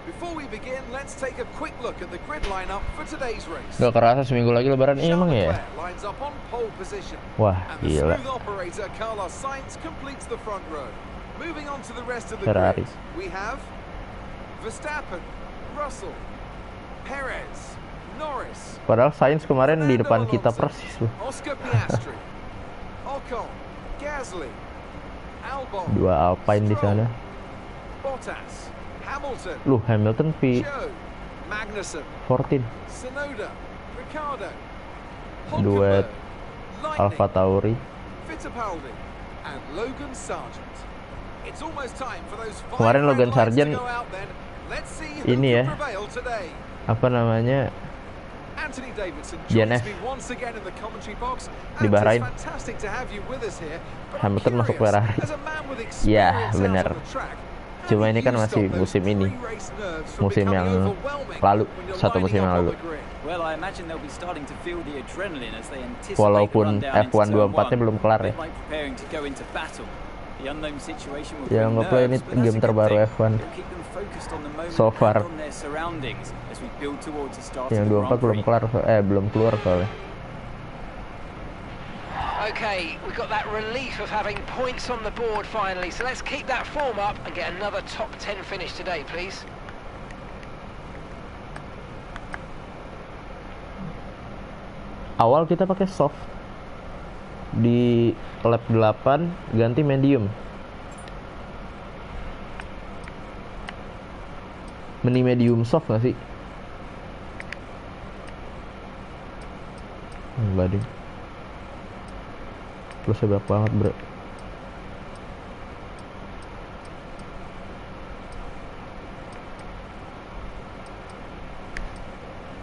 Before we begin, let's take a quick look at the grid lineup for today's race. Gak kerasa seminggu lagi lebaran ini emang ya? Leclerc lines up on pole position. Wah, And the gila. smooth operator Carlos Sainz completes the front row. Moving on to the rest of the Ferrari. grid, we have Verstappen, Russell, Perez, Norris, Padahal Sainz kemarin di Fernando depan kita Alonso, persis loh. Oscar Piastri, Ocon, Gasly, Albon, Dua Alpine di sana. Bottas, Hamilton, Loh, Hamilton Joe, Magnussen, P14. Tsunoda, Ricciardo, Duet Hulkenberg, Alfa Lightning, Tauri. Fittipaldi, and Logan Sargent. It's almost time for those five Kemarin red Logan lights to Sargent go out then. Let's see who ini ya, can prevail today. apa namanya, Anthony Davidson DNF joins me once again in the commentary box. di And Bahrain. it's fantastic to have you with us here. But I'm Hamilton masuk curious, Ferrari. as a man with Ya, experience out benar. on the track, how Cuma did ini kan you masih stop those musim ini. pre-race nerves from Musim becoming yang overwhelming lalu, when you're satu musim lining yang up on lalu. the grid? Well, I imagine they'll be starting to feel the adrenaline as they anticipate Walaupun the rundown into F1 turn 24-nya belum kelar ya. They're like preparing to go into battle. The unknown situation will Ya, bring ngeplay ini nerves, but that's game a good terbaru thing. F1 It'll keep them focused on the moment so far. and on their surroundings as we build towards the start Yang of the 24 Grand belum Prix. kelar, belum keluar soalnya. Okay, we've got that relief of having points on the board finally, so let's keep that form up and get another top 10 finish today, please. Awal kita pakai soft, di lap 8 ganti medium. Mending medium soft gak sih? Enggak deh. Plusnya banyak banget, bro.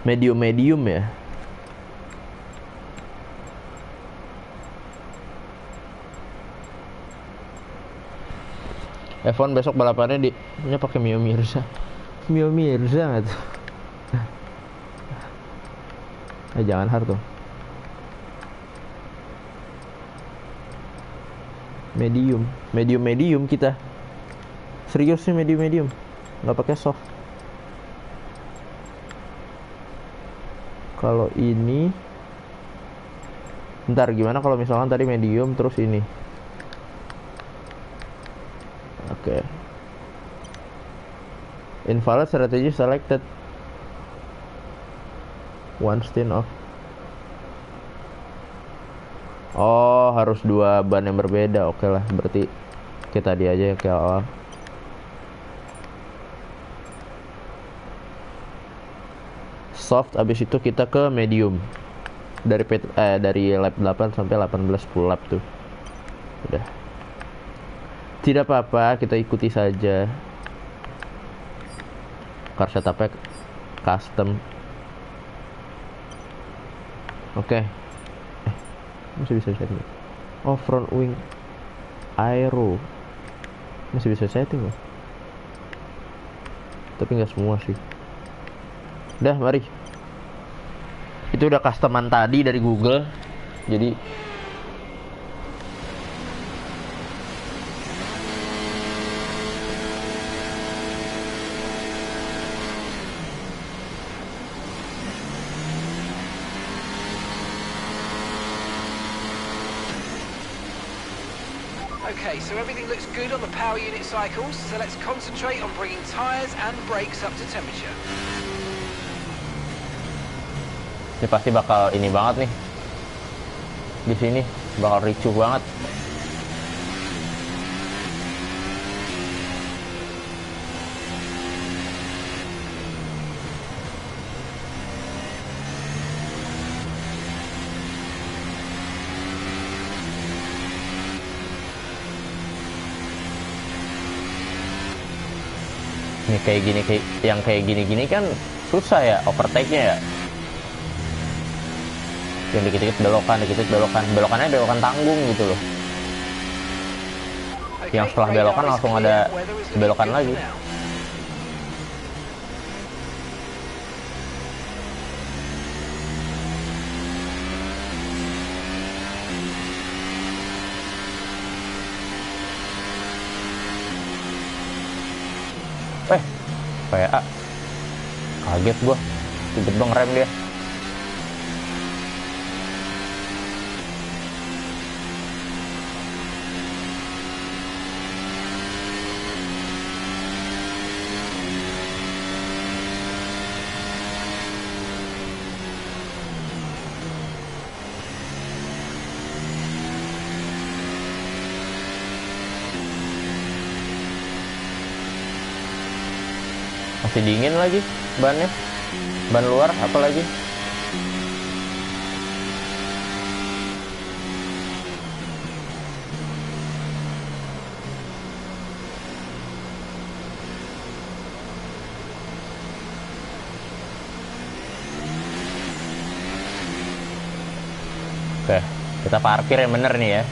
Medium ya. F1 besok balapannya di punya pakai Mio Mirza. Mio Mirza nggak tuh? Jangan hard tuh. Medium kita. Serius sih medium, nggak pakai soft. Kalau ini, ntar gimana kalau misalkan tadi medium terus ini? Oke. Invalid strategy selected. One stint off. Oh, harus dua ban yang berbeda. Oke lah, berarti kita di aja ya kayak awal. soft, abis itu kita ke medium. Dari lap 8 sampai 18 full lap tuh. Udah. Tidak apa-apa, kita ikuti saja. Car setupnya custom. Oke. Masih bisa setting. Oh, front wing aero. Masih bisa setting loh. Tapi nggak semua sih. Udah, mari. Itu udah customan tadi dari Google. Jadi Okay, so everything looks good on the power unit cycles, so let's concentrate on bringing tyres and brakes up to temperature. ini pasti bakal ini banget nih. Di sini bakal ricuh banget. Nih kayak gini kan susah ya overtake-nya ya. Yang dikit-dikit belokan, belokannya belokan tanggung gitu loh. Yang setelah belokan langsung ada belokan lagi. PA kaget gua, tiba-tiba ngerem dia. Masih dingin lagi bannya, ban luar apalagi. Oke, kita parkir yang bener nih ya.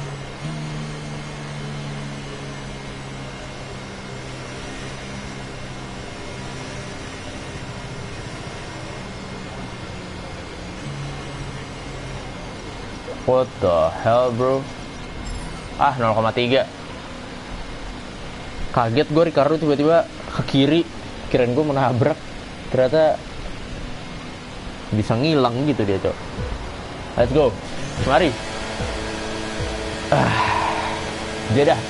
What the hell bro? 0,3. Kaget gue, Ricardo tiba-tiba ke kiri, kirain gue menabrak, ternyata bisa ngilang gitu dia, cok. Let's go, mari. Dia dah.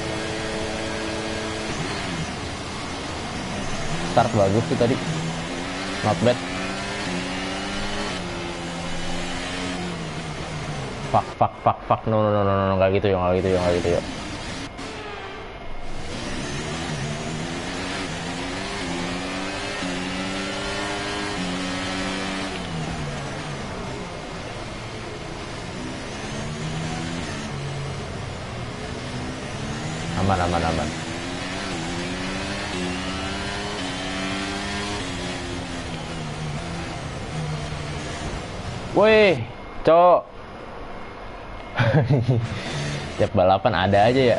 Start bagus tuh tadi, not bad. Fuck, no, nggak gitu ya. Aman. Woi, cok. Tiap balapan ada aja ya.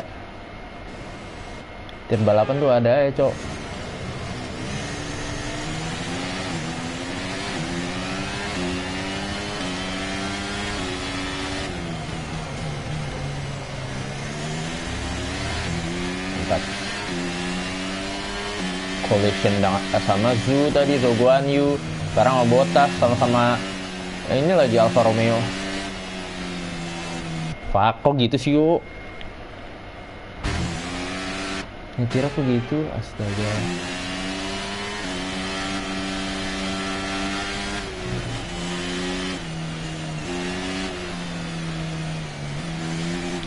Tiap balapan tuh ada aja, cok. Mantap. Collision sama Zhu tadi, Zhou Guanyu. Sekarang sama Bottas, sama-sama ini lagi Alfa Romeo. Fuck, kok gitu sih yuk? Nyetir aku gitu, astaga.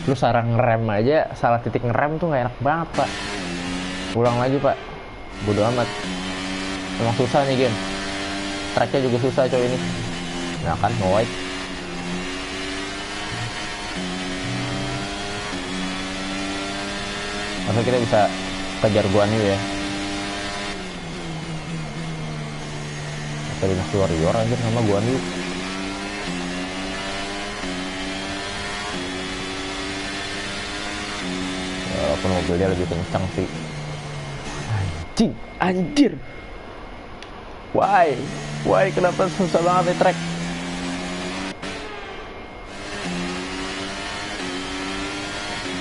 Lu salah ngerem aja, salah titik ngerem tuh gak enak banget, Pak. Ulang lagi, Pak. Bodo amat. Emang susah nih game. tracknya juga susah coy ini. Nah kan, white. Masa kita bisa kejar Guan Yu ya. Kita Dynasty Warrior anjir sama Guan Yu. Walaupun mobilnya lebih kencang sih. Anjing, anjir. Why kenapa susah banget nih track?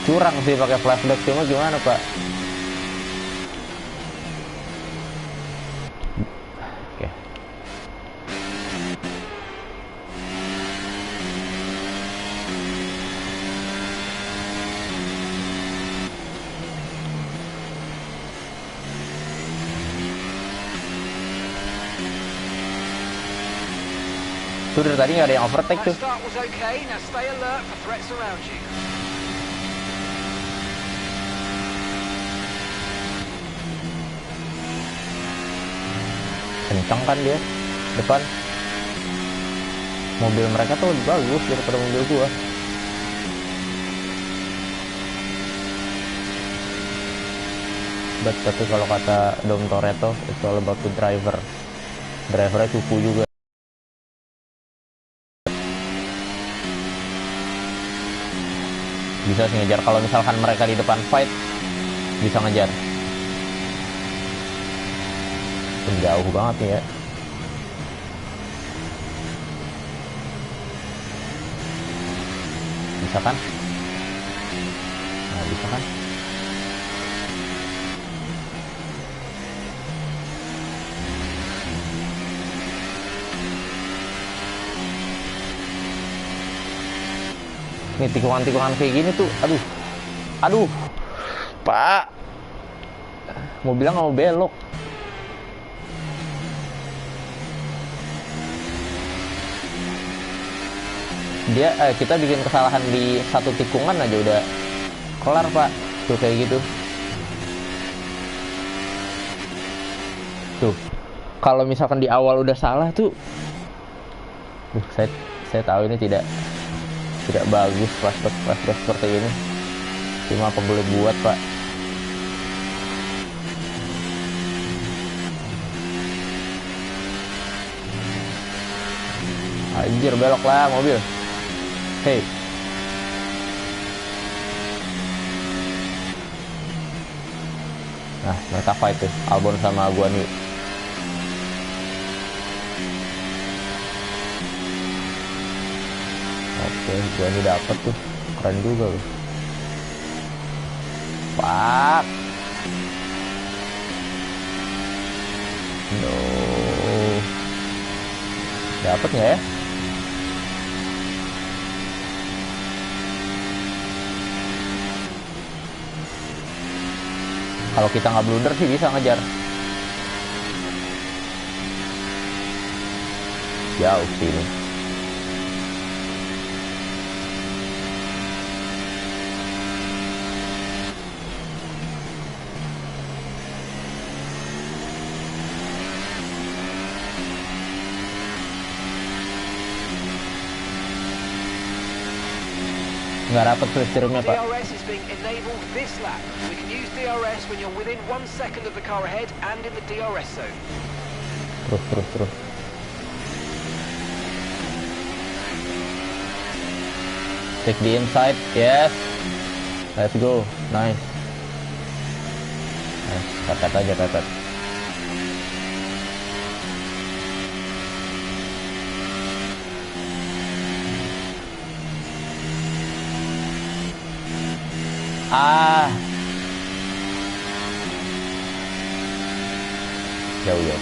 Curang sih pakai flashback, cuma gimana pak? Oke. Tuh dari tadi nggak ada yang overtake tuh. That start was okay. Now stay alert for threats around you. Kencang kan dia depan. Mobil mereka tuh lebih bagus daripada mobil gua. Tapi kalau kata Dom Toretto, it's all about the driver. Drivernya cupu juga. Bisa sih ngejar kalau misalkan mereka di depan fight, bisa ngejar. Jauh banget nih ya. Bisa kan? Nah, bisa kan? Nih tikungan-tikungan kayak gini tuh, aduh, pak, mobilnya nggak mau belok. Kita bikin kesalahan di satu tikungan aja udah kelar pak, tuh kayak gitu. Tuh, kalau misalkan di awal udah salah tuh, saya tahu ini tidak bagus flashback seperti ini. Cuma apa boleh buat pak. Anjir belok lah mobil. Hey. Nah mereka fight tuh, Albon sama Guan Yu. Oke, Guan Yu dapet tuh, keren juga loh. Pak. No. Dapet nggak ya? Kalau kita nggak blunder sih bisa ngejar. Jauh sih ini. Nggak dapet switch-nya pak. DRS is being enabled this lap. We can use DRS when you're within 1 second of the car ahead and in the DRS zone. Terus. Take the inside, yes. Let's go, nice. Pepet aja, pepet. Jauh.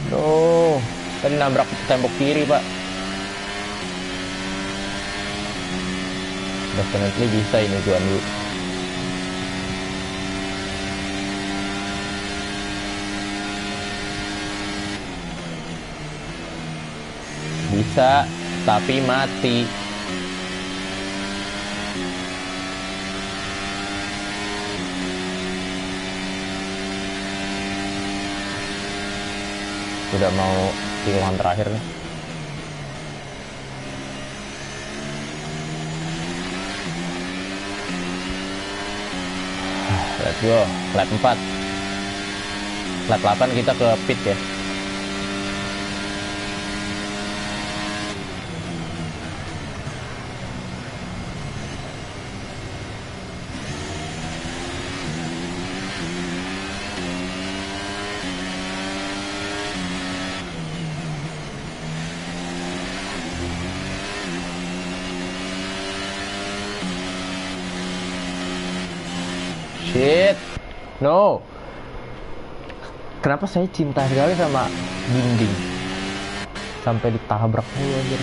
No, tadi nabrak tembok kiri pak. Definitely bisa ini Guan Yu. bisa, tapi mati. Udah mau tikungan terakhir nih. Let's go. Lap 4. Lap 8 kita ke pit ya. Shit, no. Kenapa saya cinta sekali sama dinding sampai ditabrak mulu anjir.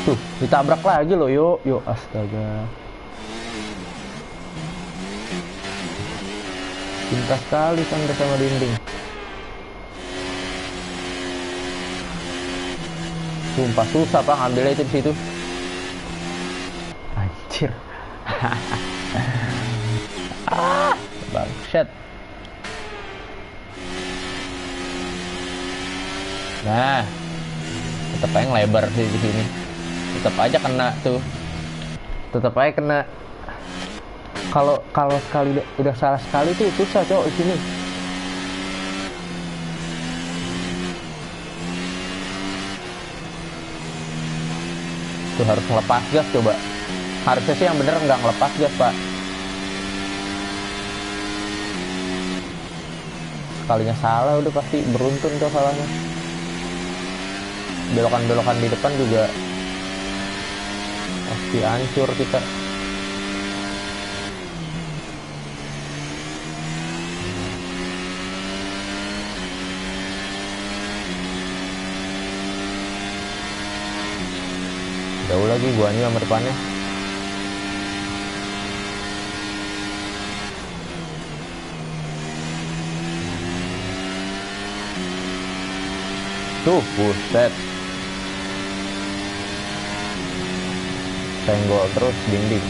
Tuh, ditabrak lagi loh, yuk, astaga. Cinta sekali Sandra sama dinding. Sumpah susah Pak ngambilnya itu di situ. Anjir. Bangsat. Nah, tetap aja lebar sih di sini. Tetap aja kena tuh. Tetap aja kena. Kalau sekali udah salah sekali tuh susah cowok di sini. Tuh harus ngelepas gas coba. Harusnya sih yang bener nggak ngelepas gas Pak. Sekalinya salah udah pasti beruntun tuh salahnya. Belokan-belokan di depan juga pasti hancur kita. Jauh lagi guanya sama depannya. Tuh, buset. Senggol terus dinding.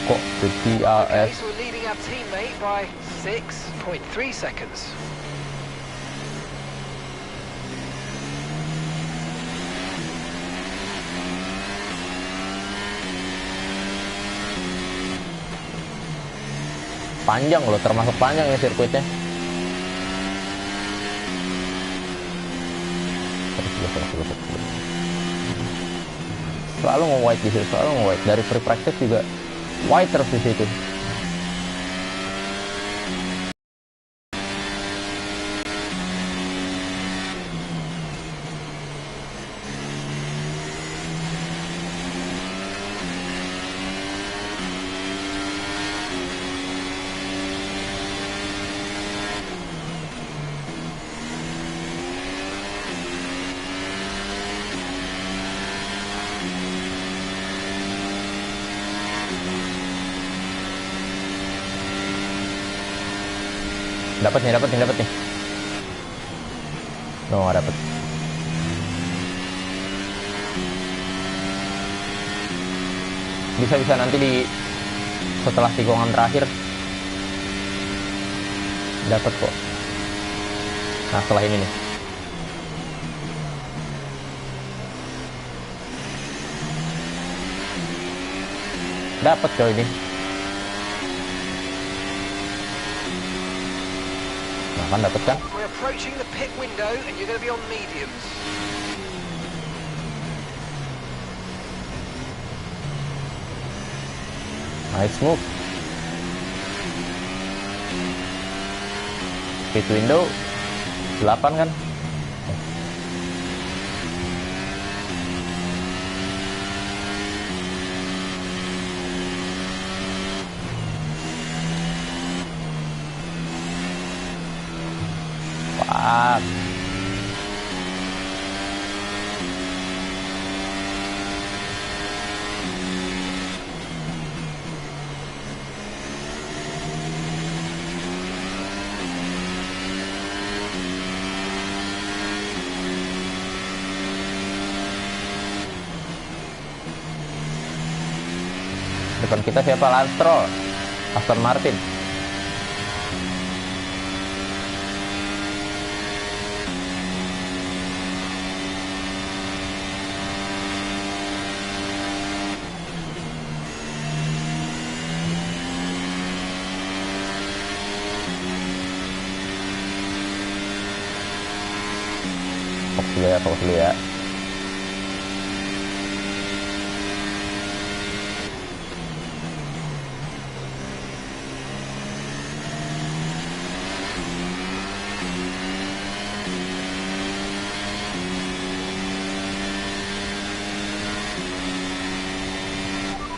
Kok the Okay, DRS so we're leading our teammate by 6.3 seconds. panjang loh, termasuk panjang ya sirkuitnya. Selalu nge-white di situ, selalu nge-white. Dari free practice juga white terus di situ. Dapat nih. No, nggak dapet. Bisa nanti di setelah tikungan terakhir dapat kok. Nah, setelah ini nih. Dapat coy ini. Nah, kan dapat kan? We're approaching the pit window and you're going to be on mediums. Nice move. Pit window 8 kan? Ah. Depan kita siapa? Lance Stroll, Aston Martin. Fokus dulu ya.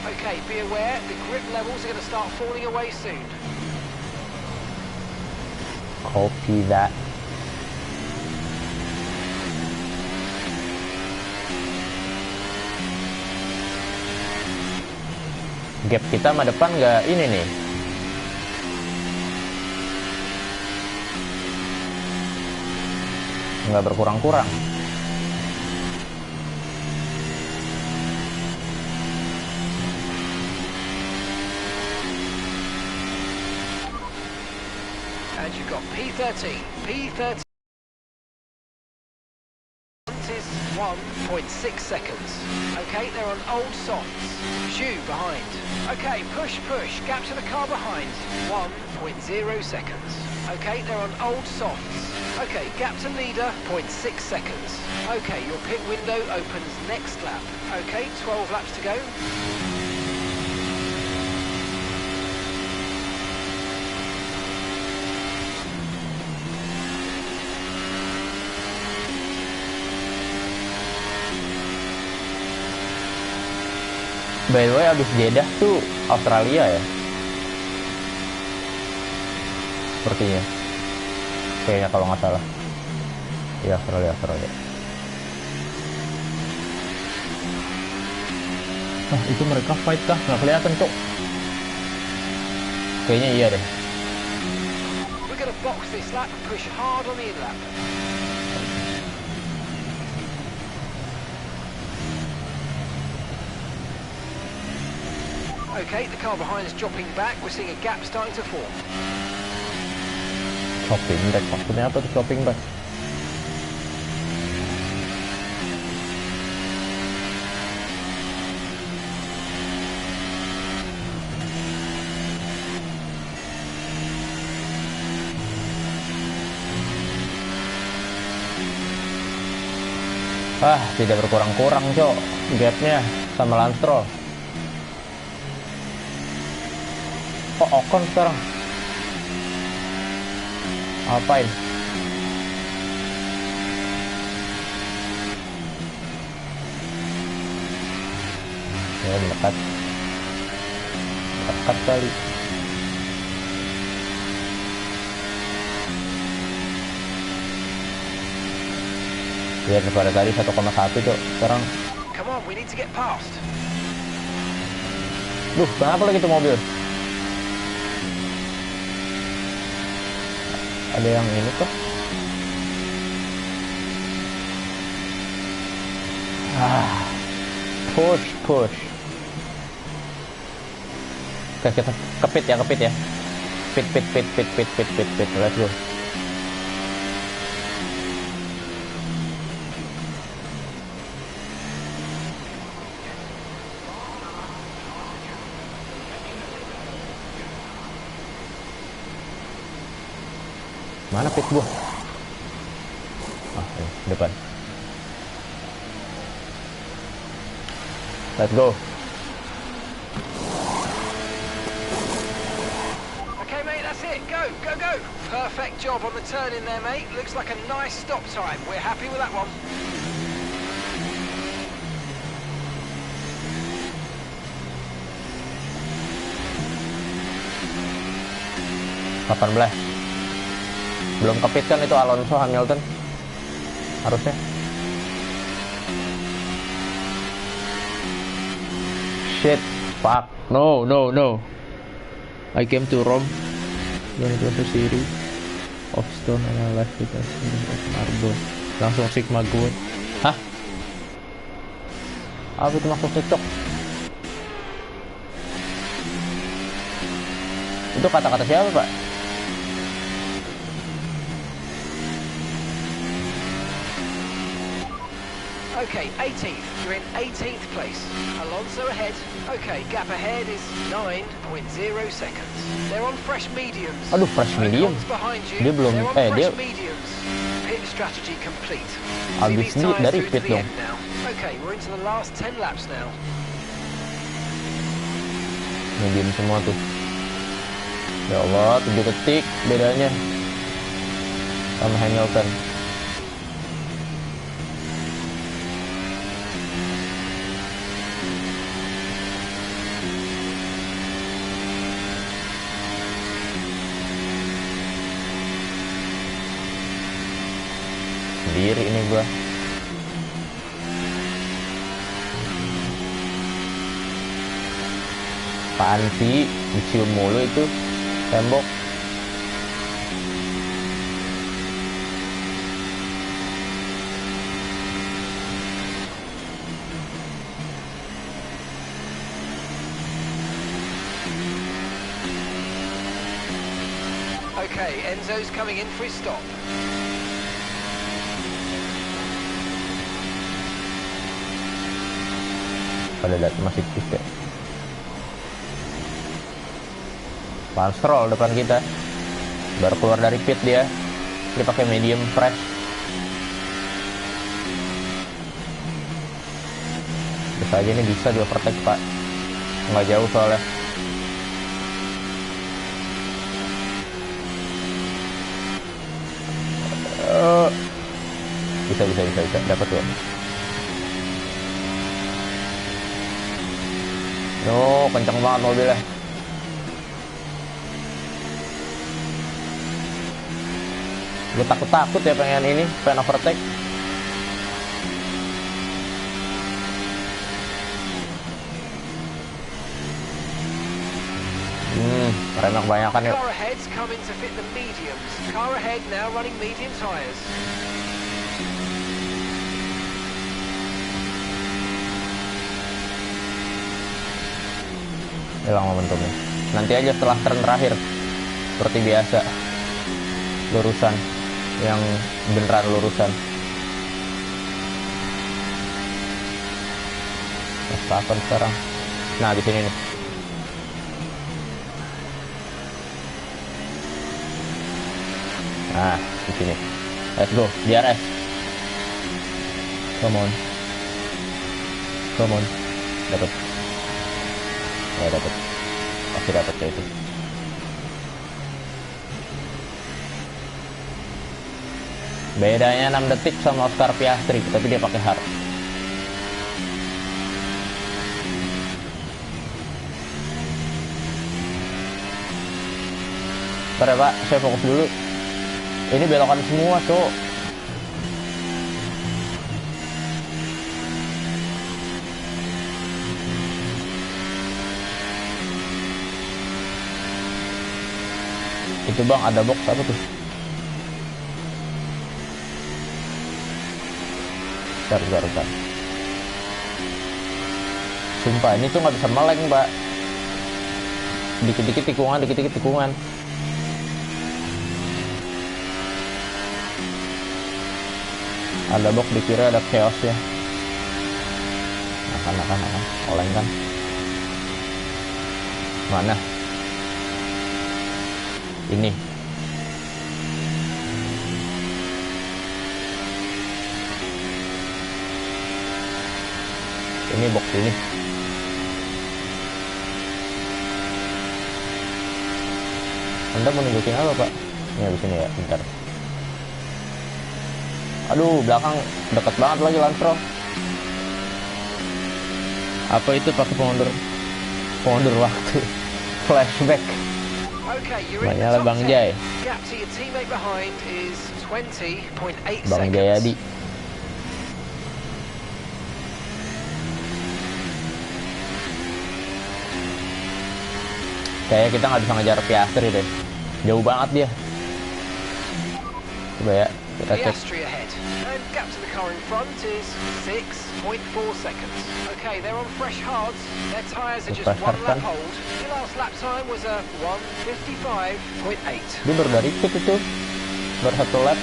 Okay, be aware, the grip levels are going to start falling away soon. Copy that. Gap kita sama depan nggak ini nih. Nggak berkurang-kurang. And you've got P13. P13 is 1.6 seconds. Okay, they're on old softs. Zhu behind. Okay, push. Gap to the car behind. 1.0 seconds. Okay, they're on old softs. Okay, gap to leader, 0.6 seconds. Okay, your pit window opens next lap. Okay, 12 laps to go. By the way, abis Jeddah tuh Australia ya? Sepertinya. Kayaknya kalau nggak salah. Iya, Australia. Nah, itu mereka fight kah? Nggak kelihatan, Cok. Kayaknya iya deh. We're gonna box this lap and push hard on the in lap. Okay, the car behind is dropping back. We're seeing a gap starting to form. Chopping back, maksudnya apa tuh chopping back? Tidak berkurang-kurang, Cok, gapnya sama Lance Stroll. Kok Ocon sekarang? Alpine. Ya, dekat kali. Ya, daripada tadi 1,1, Cok. Sekarang. Come on, we need to get past. Duh, kenapa lagi tuh mobil? Ada yang ini kok. Push. Oke, kita kepit ya. Pit. Let's go. Mana pit gua? Ini, depan. Let's go. Okay, mate, that's it. Go. Perfect job on the turn in there, mate. Looks like a nice stop time. We're happy with that one. Belum kepit kan itu Alonso Hamilton harusnya. Shit, fuck, no. I came to Rome when it was a series of stone and I left it as of marble. Langsung Sigma gue. Hah? Apa itu maksudnya, Cok? Itu kata-kata siapa, Pak? Okay, 18th. You're in 18th place. Alonso ahead. Okay, gap ahead is 9.0 seconds. They're on fresh mediums. Aduh, fresh medium. Ocon's behind you. Dia belum, They're on dia fresh mediums. Pit strategy complete. abis See these ini tyres dari through to pit the dong. end now. Okay, we're into the last 10 laps now. Medium semua tuh. Ya Allah, 7 detik bedanya sama Hamilton. Sendiri ini gua. Apaan sih, dicium mulu itu tembok. Okay, Enzo's coming in for his stop. Pada masih tiga. Stroll depan kita, baru keluar dari pit dia pakai medium fresh. Bisa aja ini bisa di overtake, Pak, nggak jauh soalnya. Bisa dapat tuh. No, kencang banget mobilnya. Gue takut ya pengen overtake. Remnya kebanyakan yuk. Car ahead's coming to fit the mediums. Car ahead now running medium tyres. Hilang momentumnya. Nanti aja setelah turn terakhir, seperti biasa, lurusan yang beneran lurusan. Verstappen sekarang. Nah, di sini nih. Nah, di sini. Let's go, DRS. Come on. Dapat. Ya, dapat. Pasti dapat kayak itu. Bedanya 6 detik sama Oscar Piastri, tapi dia pakai hard. Bentar ya, Pak, saya fokus dulu. Ini belokan semua, Cok. Itu Bang, ada box apa tuh? Bentar. Sumpah, ini tuh nggak bisa meleng, Pak. Dikit-dikit tikungan. Ada box, dikira ada chaos ya. Akan. Oleng kan? Mana? Ini. Ini box ini. Anda mau nunjukin apa, Pak? Ini habis ini ya, bentar. Aduh, belakang dekat banget lagi Lance. Apa itu pakai pengundur waktu? Flashback. Okay, you're in the Banyalah top Bang 10. Jai. Gap to your teammate behind is 20.8 Bang seconds. Jayadi. Kayak kita nggak bisa ngejar Piastri deh. Jauh banget dia. Coba ya, kita cek. Piastri ahead. And gap to the car in front is 6.4 seconds. Okay, they're on fresh hards. Their tyres are just Fresh one hard lap kan? old. Your last lap time was a 1:55.8. Dia baru dari pit itu. Baru 1 lap.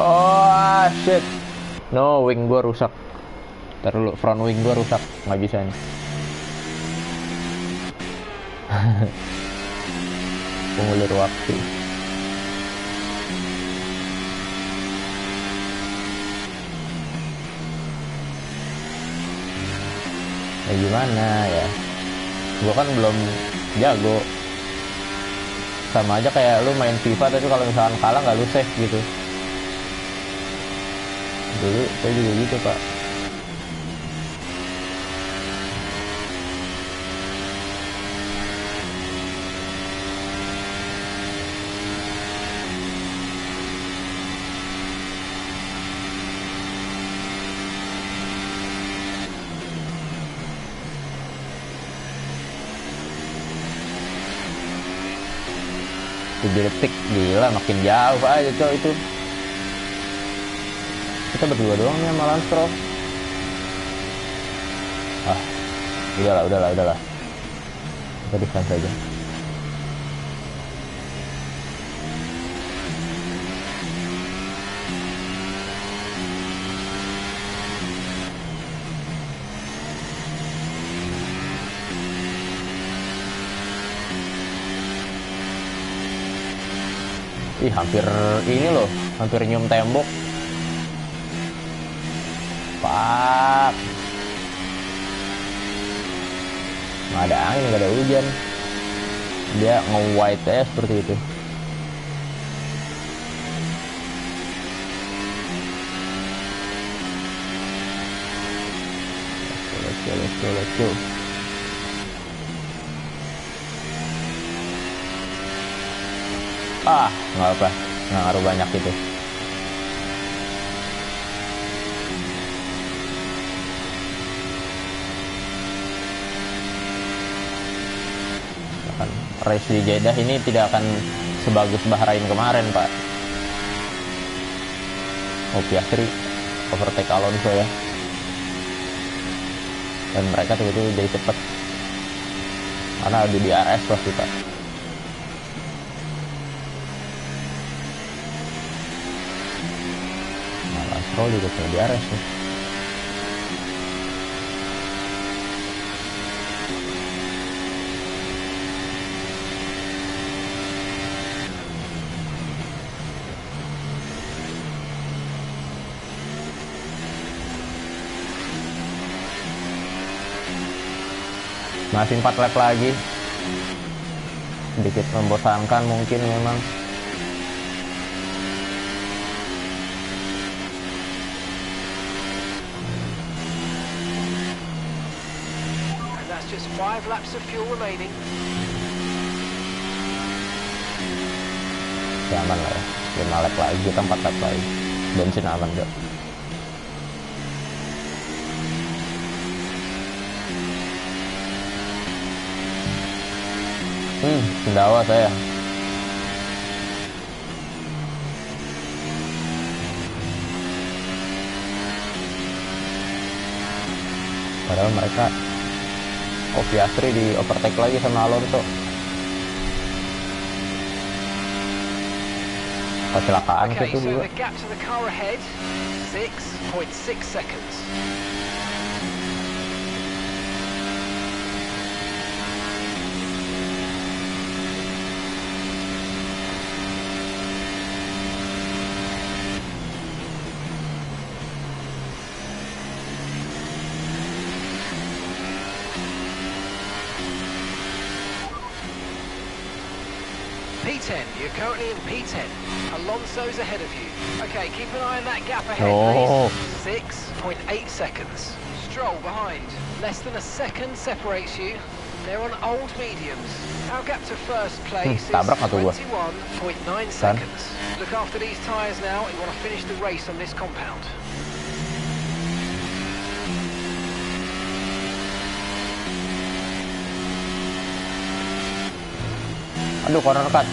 Oh shit. No, wing gua rusak. Ntar dulu, front wing gua rusak. Nggak bisa nih. Pengulur waktu. Ya gimana ya? Gua kan belum jago. Sama aja kayak lu main FIFA tapi kalau misalkan kalah nggak lu save gitu. Dulu saya juga gitu pak. Detik gila makin jauh aja coy itu. Kita berdua doang nih sama Lance Stroll. Ah, udahlah. Kita defense aja. Ih, hampir ini loh, hampir nyium tembok. Pak, nggak ada angin, nggak ada hujan, dia nge-white aja seperti itu. Let's go. Ah, nggak apa, nggak ngaruh banyak itu. Race di Jeddah ini tidak akan sebagus Bahrain kemarin pak. Oh, Piastri overtake Alonso ya, dan mereka tiba-tiba jadi cepet karena ada di RS waktu pak. Nah, Stroll juga sudah di RS nih. Masih 4 lap lagi. Sedikit membosankan mungkin memang. And that's just 5 laps of fuel remaining. Ya aman lah ya. 5 lap lagi, kita 4 lap lagi. Bensin aman gak? Sendawa saya. Padahal mereka Piastri di overtake lagi sama Alonso. Kecelakaan Okay, itu so juga. the gap to the car ahead, 6.6 seconds. You're currently in P10. Alonso's ahead of you. Okay, keep an eye on that gap ahead, Oh. please. 6.8 seconds. Stroll behind. Less than a second separates you. They're on old mediums. Our gap to first place is tabrak nggak tuh gua? 21.9 seconds. Look after these tyres now. You want to finish the race on this compound. Aduh, corner cut.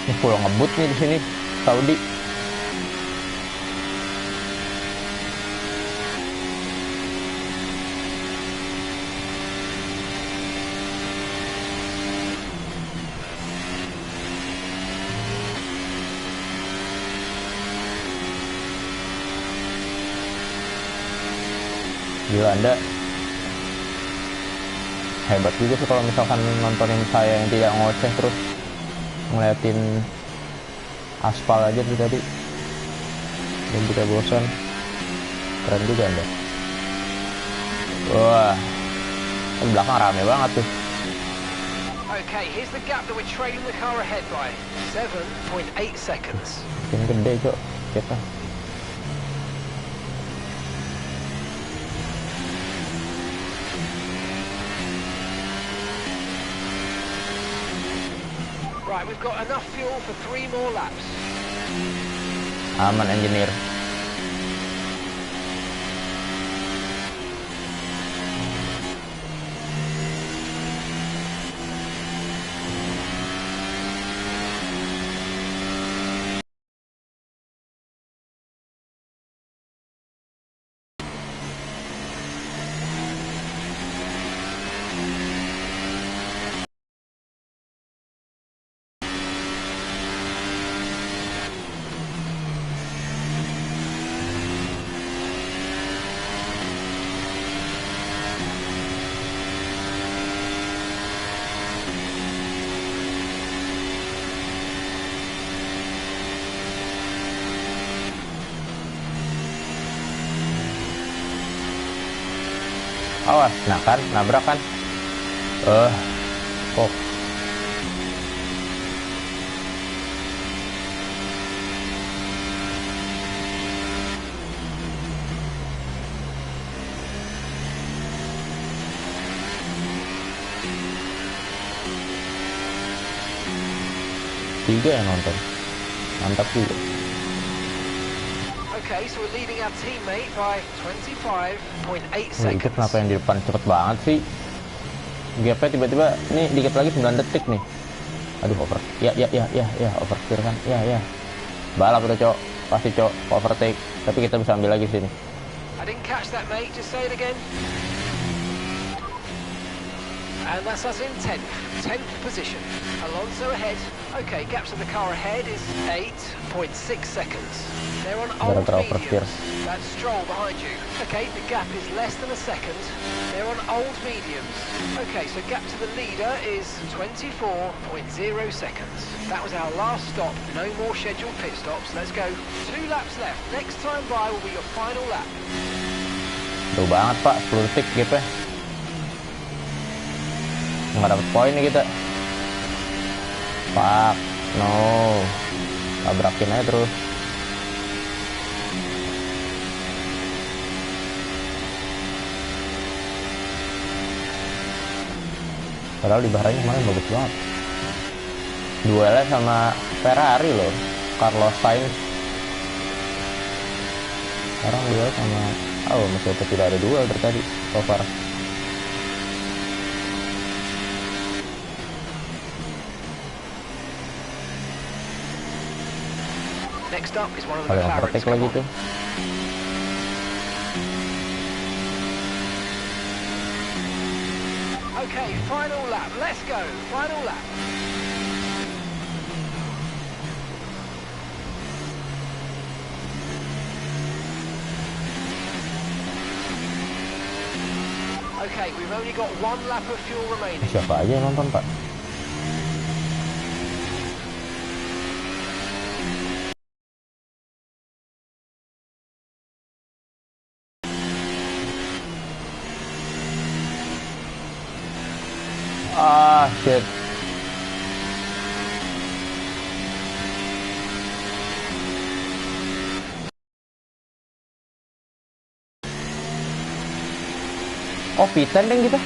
Ini full ngebut nih di sini, Saudi. Gila, Anda hebat juga sih kalau misalkan nontonin saya yang tidak ngoceh terus ngeliatin aspal aja tuh tadi dan tidak bosan. Keren juga Anda. Wah, di belakang rame banget tuh. Okay, here's the gap that we're trailing the car ahead by. 7.8 seconds. Makin gede, Cok. Kita. Right, we've got enough fuel for 3 more laps. Aman, engineer. Awas, nah kan, nabrak kan. Kok. Tiga yang nonton. Mantap juga. Okay, so we're leading our teammate by 25.8 Itu seconds. kenapa yang di depan cepet banget sih? Gapnya tiba-tiba nih dikit lagi 9 detik nih. Aduh, over. Ya, oversteer kan. Ya. Balap udah, Cok. Pasti, Cok. Overtake. Tapi kita bisa ambil lagi sini. I didn't catch that, mate. Just say it again. And that's us in 10th position. Alonso ahead. Okay, gap to the car ahead is 8.6 seconds. They're on old mediums. That's Stroll behind you. Okay, the gap is less than a second. They're on old mediums. Okay, so gap to the leader is 24.0 seconds. That was our last stop. No more scheduled pit stops. Let's go. 2 laps left. Next time by will be your final lap. Jauh banget, Pak. 10 detik gapnya. Nggak dapet poin nih kita. Pak, no. Tabrakin aja terus. Padahal di Bahrain kemarin bagus banget. Duelnya sama Ferrari loh, Carlos Sainz. Sekarang duel sama, masih tidak ada duel tadi so far. Next up is one of the Kalau yang McLarens. overtake lagi tuh. Okay, final lap. Let's go. Final lap. Okay, we've only got 1 lap of fuel remaining. Siapa aja yang nonton, Pak? Ah, shit. Oh, P10 deh kita.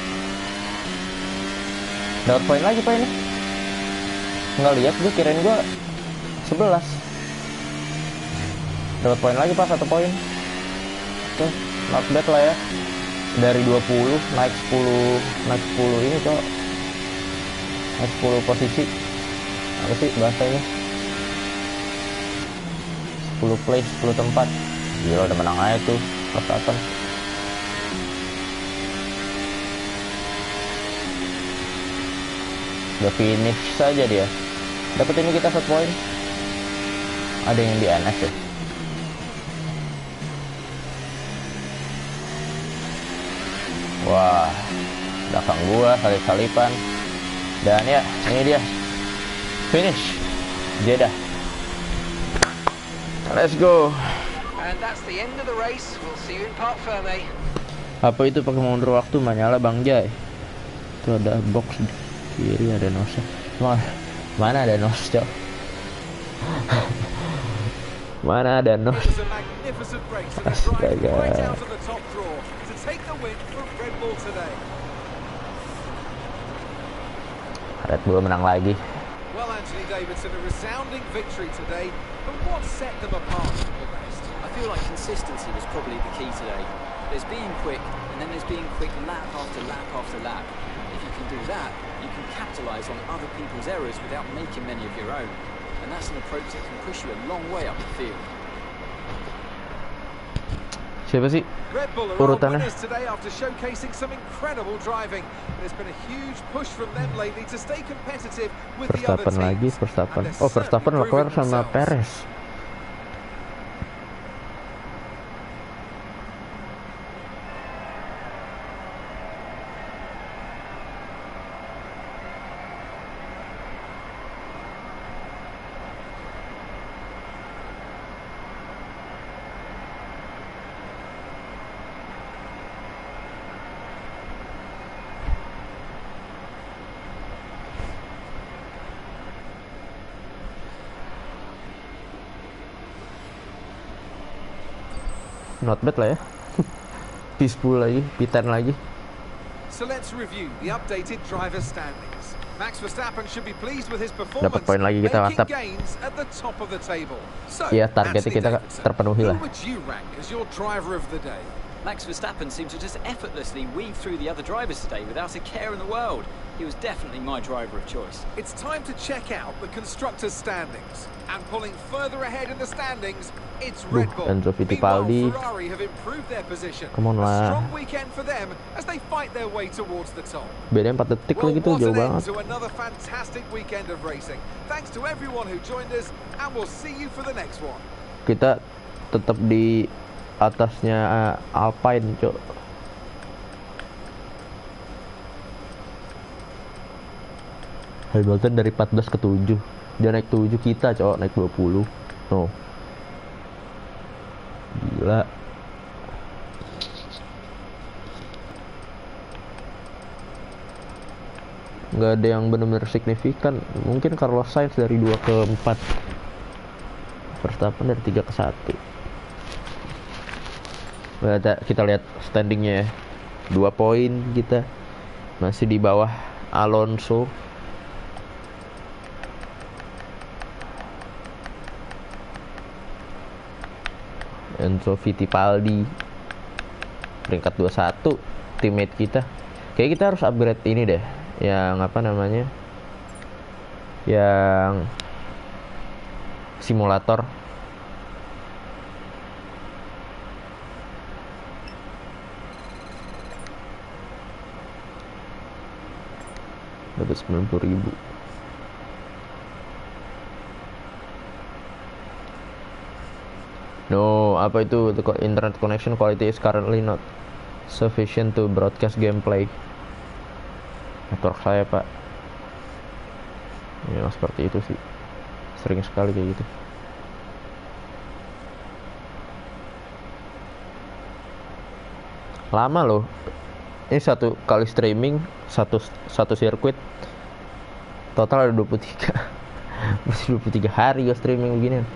Dapat poin lagi Pak ini. Nggak lihat gue, kirain gue 11. Dapat poin lagi Pak, 1 poin. Oke, not bad lah ya. Dari 20 naik 10 ini Cok. Naik 10 posisi. Apa sih bahasanya? 10 place, 10 tempat. Gila, udah menang aja tuh Verstappen. Udah finish saja dia. Dapat ini kita 1 poin. Ada yang di NS ya. Wah, belakang gua salip-salipan. Dan ya, ini dia. Finish. Jeddah. Let's go. And that's the end of the race. We'll see you in Parc Fermé. Apa itu pakai mundur waktu? Nyala Bang Jai. Itu ada box di kiri, ada nos. Mana ada nos, Cok? Mana ada nos? Astaga. Red Bull menang lagi. Well, Anthony Davidson, a resounding victory today, but what set them apart from the rest? I feel like consistency was probably the key today. There's being quick, and then there's being quick lap after lap after lap. If you can do that, you can capitalise on other people's errors without making many of your own. And that's an approach that can push you a long way up the field. Siapa sih Red Bull are urutannya? winners today after showcasing some incredible driving. There's been a huge push from them lately to stay competitive with the other Verstappen lagi, teams. Verstappen. And they're Oh, Verstappen certainly Leclerc proving sama themselves. Perez. Not bad lah ya. P10 lagi, P10 lagi. So let's review the updated driver standings. Max Verstappen should be pleased with his performance, Dapat poin lagi kita, making mantap. gains at the top of the table. So, Iya, targetnya Anthony kita Davidson, terpenuhi lah. who would you rank as your driver of the day? Max Verstappen seemed to just effortlessly weave through the other drivers today without a care in the world. He was definitely my driver of choice. It's time to check out the constructors' standings. And pulling further ahead in the standings, it's Red Bull. Enzo Meanwhile, Fittipaldi. Ferrari have improved their position. Come on A lah. strong weekend for them as they fight their way towards the top. Bedanya 4 detik Well, lagi tuh, what jauh an end banget. to another fantastic weekend of racing. Thanks to everyone who joined us, and we'll see you for the next one. Kita tetap di atasnya Alpine, Cok. Hamilton dari 14 ke 7. Dia naik 7, kita Cok naik 20. No. Gila. Nggak ada yang benar-benar signifikan. Mungkin Carlos Sainz dari 2 ke 4. Verstappen dari 3 ke 1. Kita lihat standingnya ya. 2 poin kita. Masih di bawah Alonso. Enzo Fittipaldi peringkat 21, teammate kita. Kayak kita harus upgrade ini deh, yang apa namanya, yang simulator. Dapat 90.000. No, apa itu? The internet connection quality is currently not sufficient to broadcast gameplay. Network saya pak, ya seperti itu sih, sering sekali kayak gitu. Lama loh, ini satu kali streaming satu sirkuit total ada 23 masih 23 hari gue streaming begini.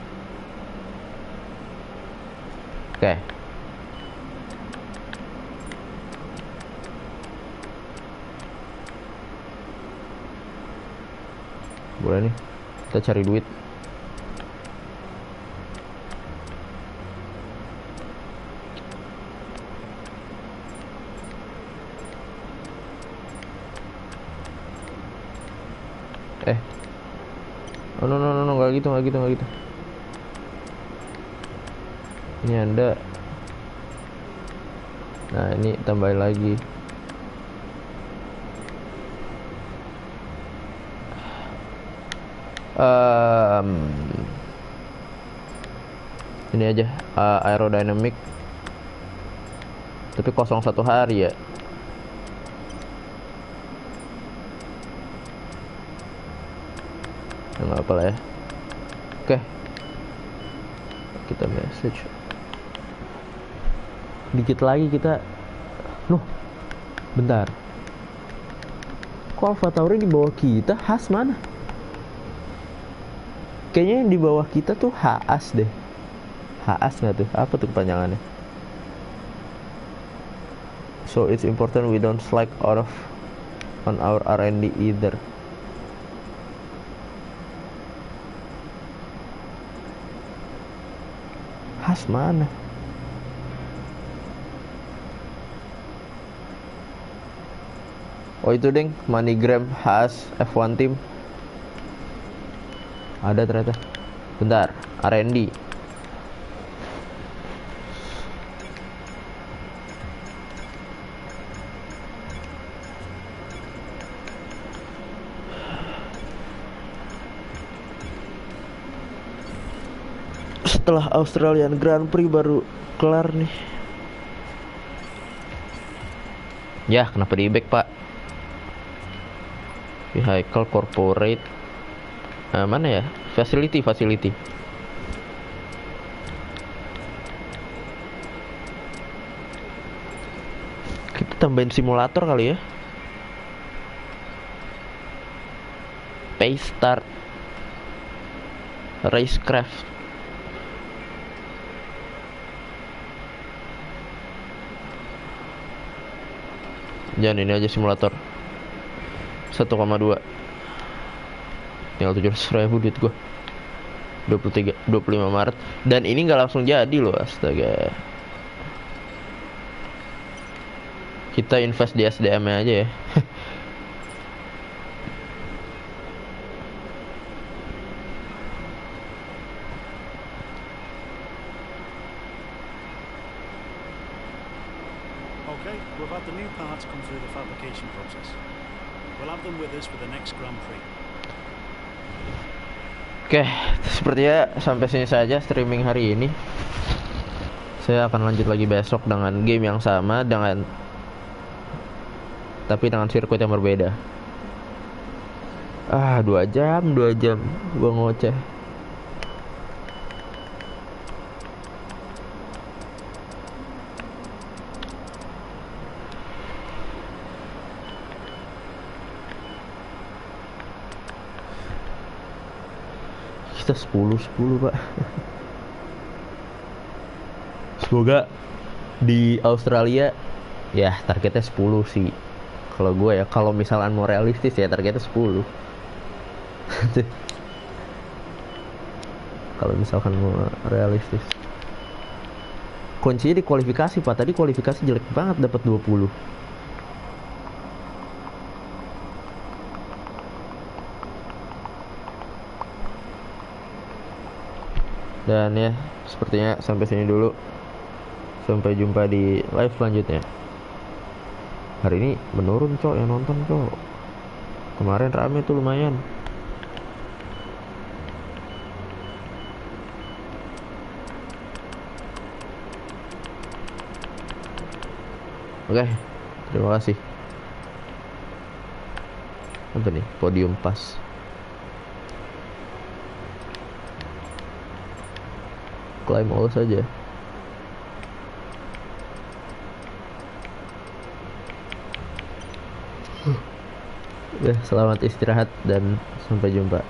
Oke. Boleh nih, kita cari duit. Oh no, nggak gitu. Ini Anda. Nah ini tambahin lagi. Ini aja aerodynamic. Tapi 01 hari ya. Nggak apa lah ya. Oke, kita message dikit lagi kita. Bentar, kok Alpha Tauri di bawah kita? Haas mana? Kayaknya yang di bawah kita tuh Haas deh. Haas nggak tuh? Apa tuh kepanjangannya? So it's important we don't slack out of on our R&D either. Haas mana? Oh itu deng, MoneyGram Haas F1 team. Ada ternyata. Bentar, R&D. Setelah Australian Grand Prix baru kelar nih. Ya, kenapa di back pak? Vehicle corporate. Mana ya? Facility. Kita tambahin simulator kali ya. Pace start. Racecraft. Jangan ini aja simulator 1,2. Tinggal 700.000 duit gua. 25 Maret. Dan ini nggak langsung jadi loh, astaga. Kita invest di SDM aja ya. Okay, we've had the new parts come through the fabrication process. We'll have them with us for the next Grand Prix. Oke, sepertinya sampai sini saja streaming hari ini. Saya akan lanjut lagi besok dengan game yang sama tapi dengan sirkuit yang berbeda. 2 jam gua ngoceh. Kita 10 pak. Semoga di Australia ya targetnya 10 sih. Kalau gue ya, kalau misalnya mau realistis ya targetnya 10. Kalau misalkan mau realistis. Kuncinya di kualifikasi pak. Tadi kualifikasi jelek banget, dapat 20. Dan ya, sepertinya sampai sini dulu. Sampai jumpa di live selanjutnya. Hari ini menurun cok yang nonton cok. Kemarin rame tuh lumayan. Oke, terima kasih. Apa nih? Podium pas. Climb all saja. Ya, selamat istirahat dan sampai jumpa.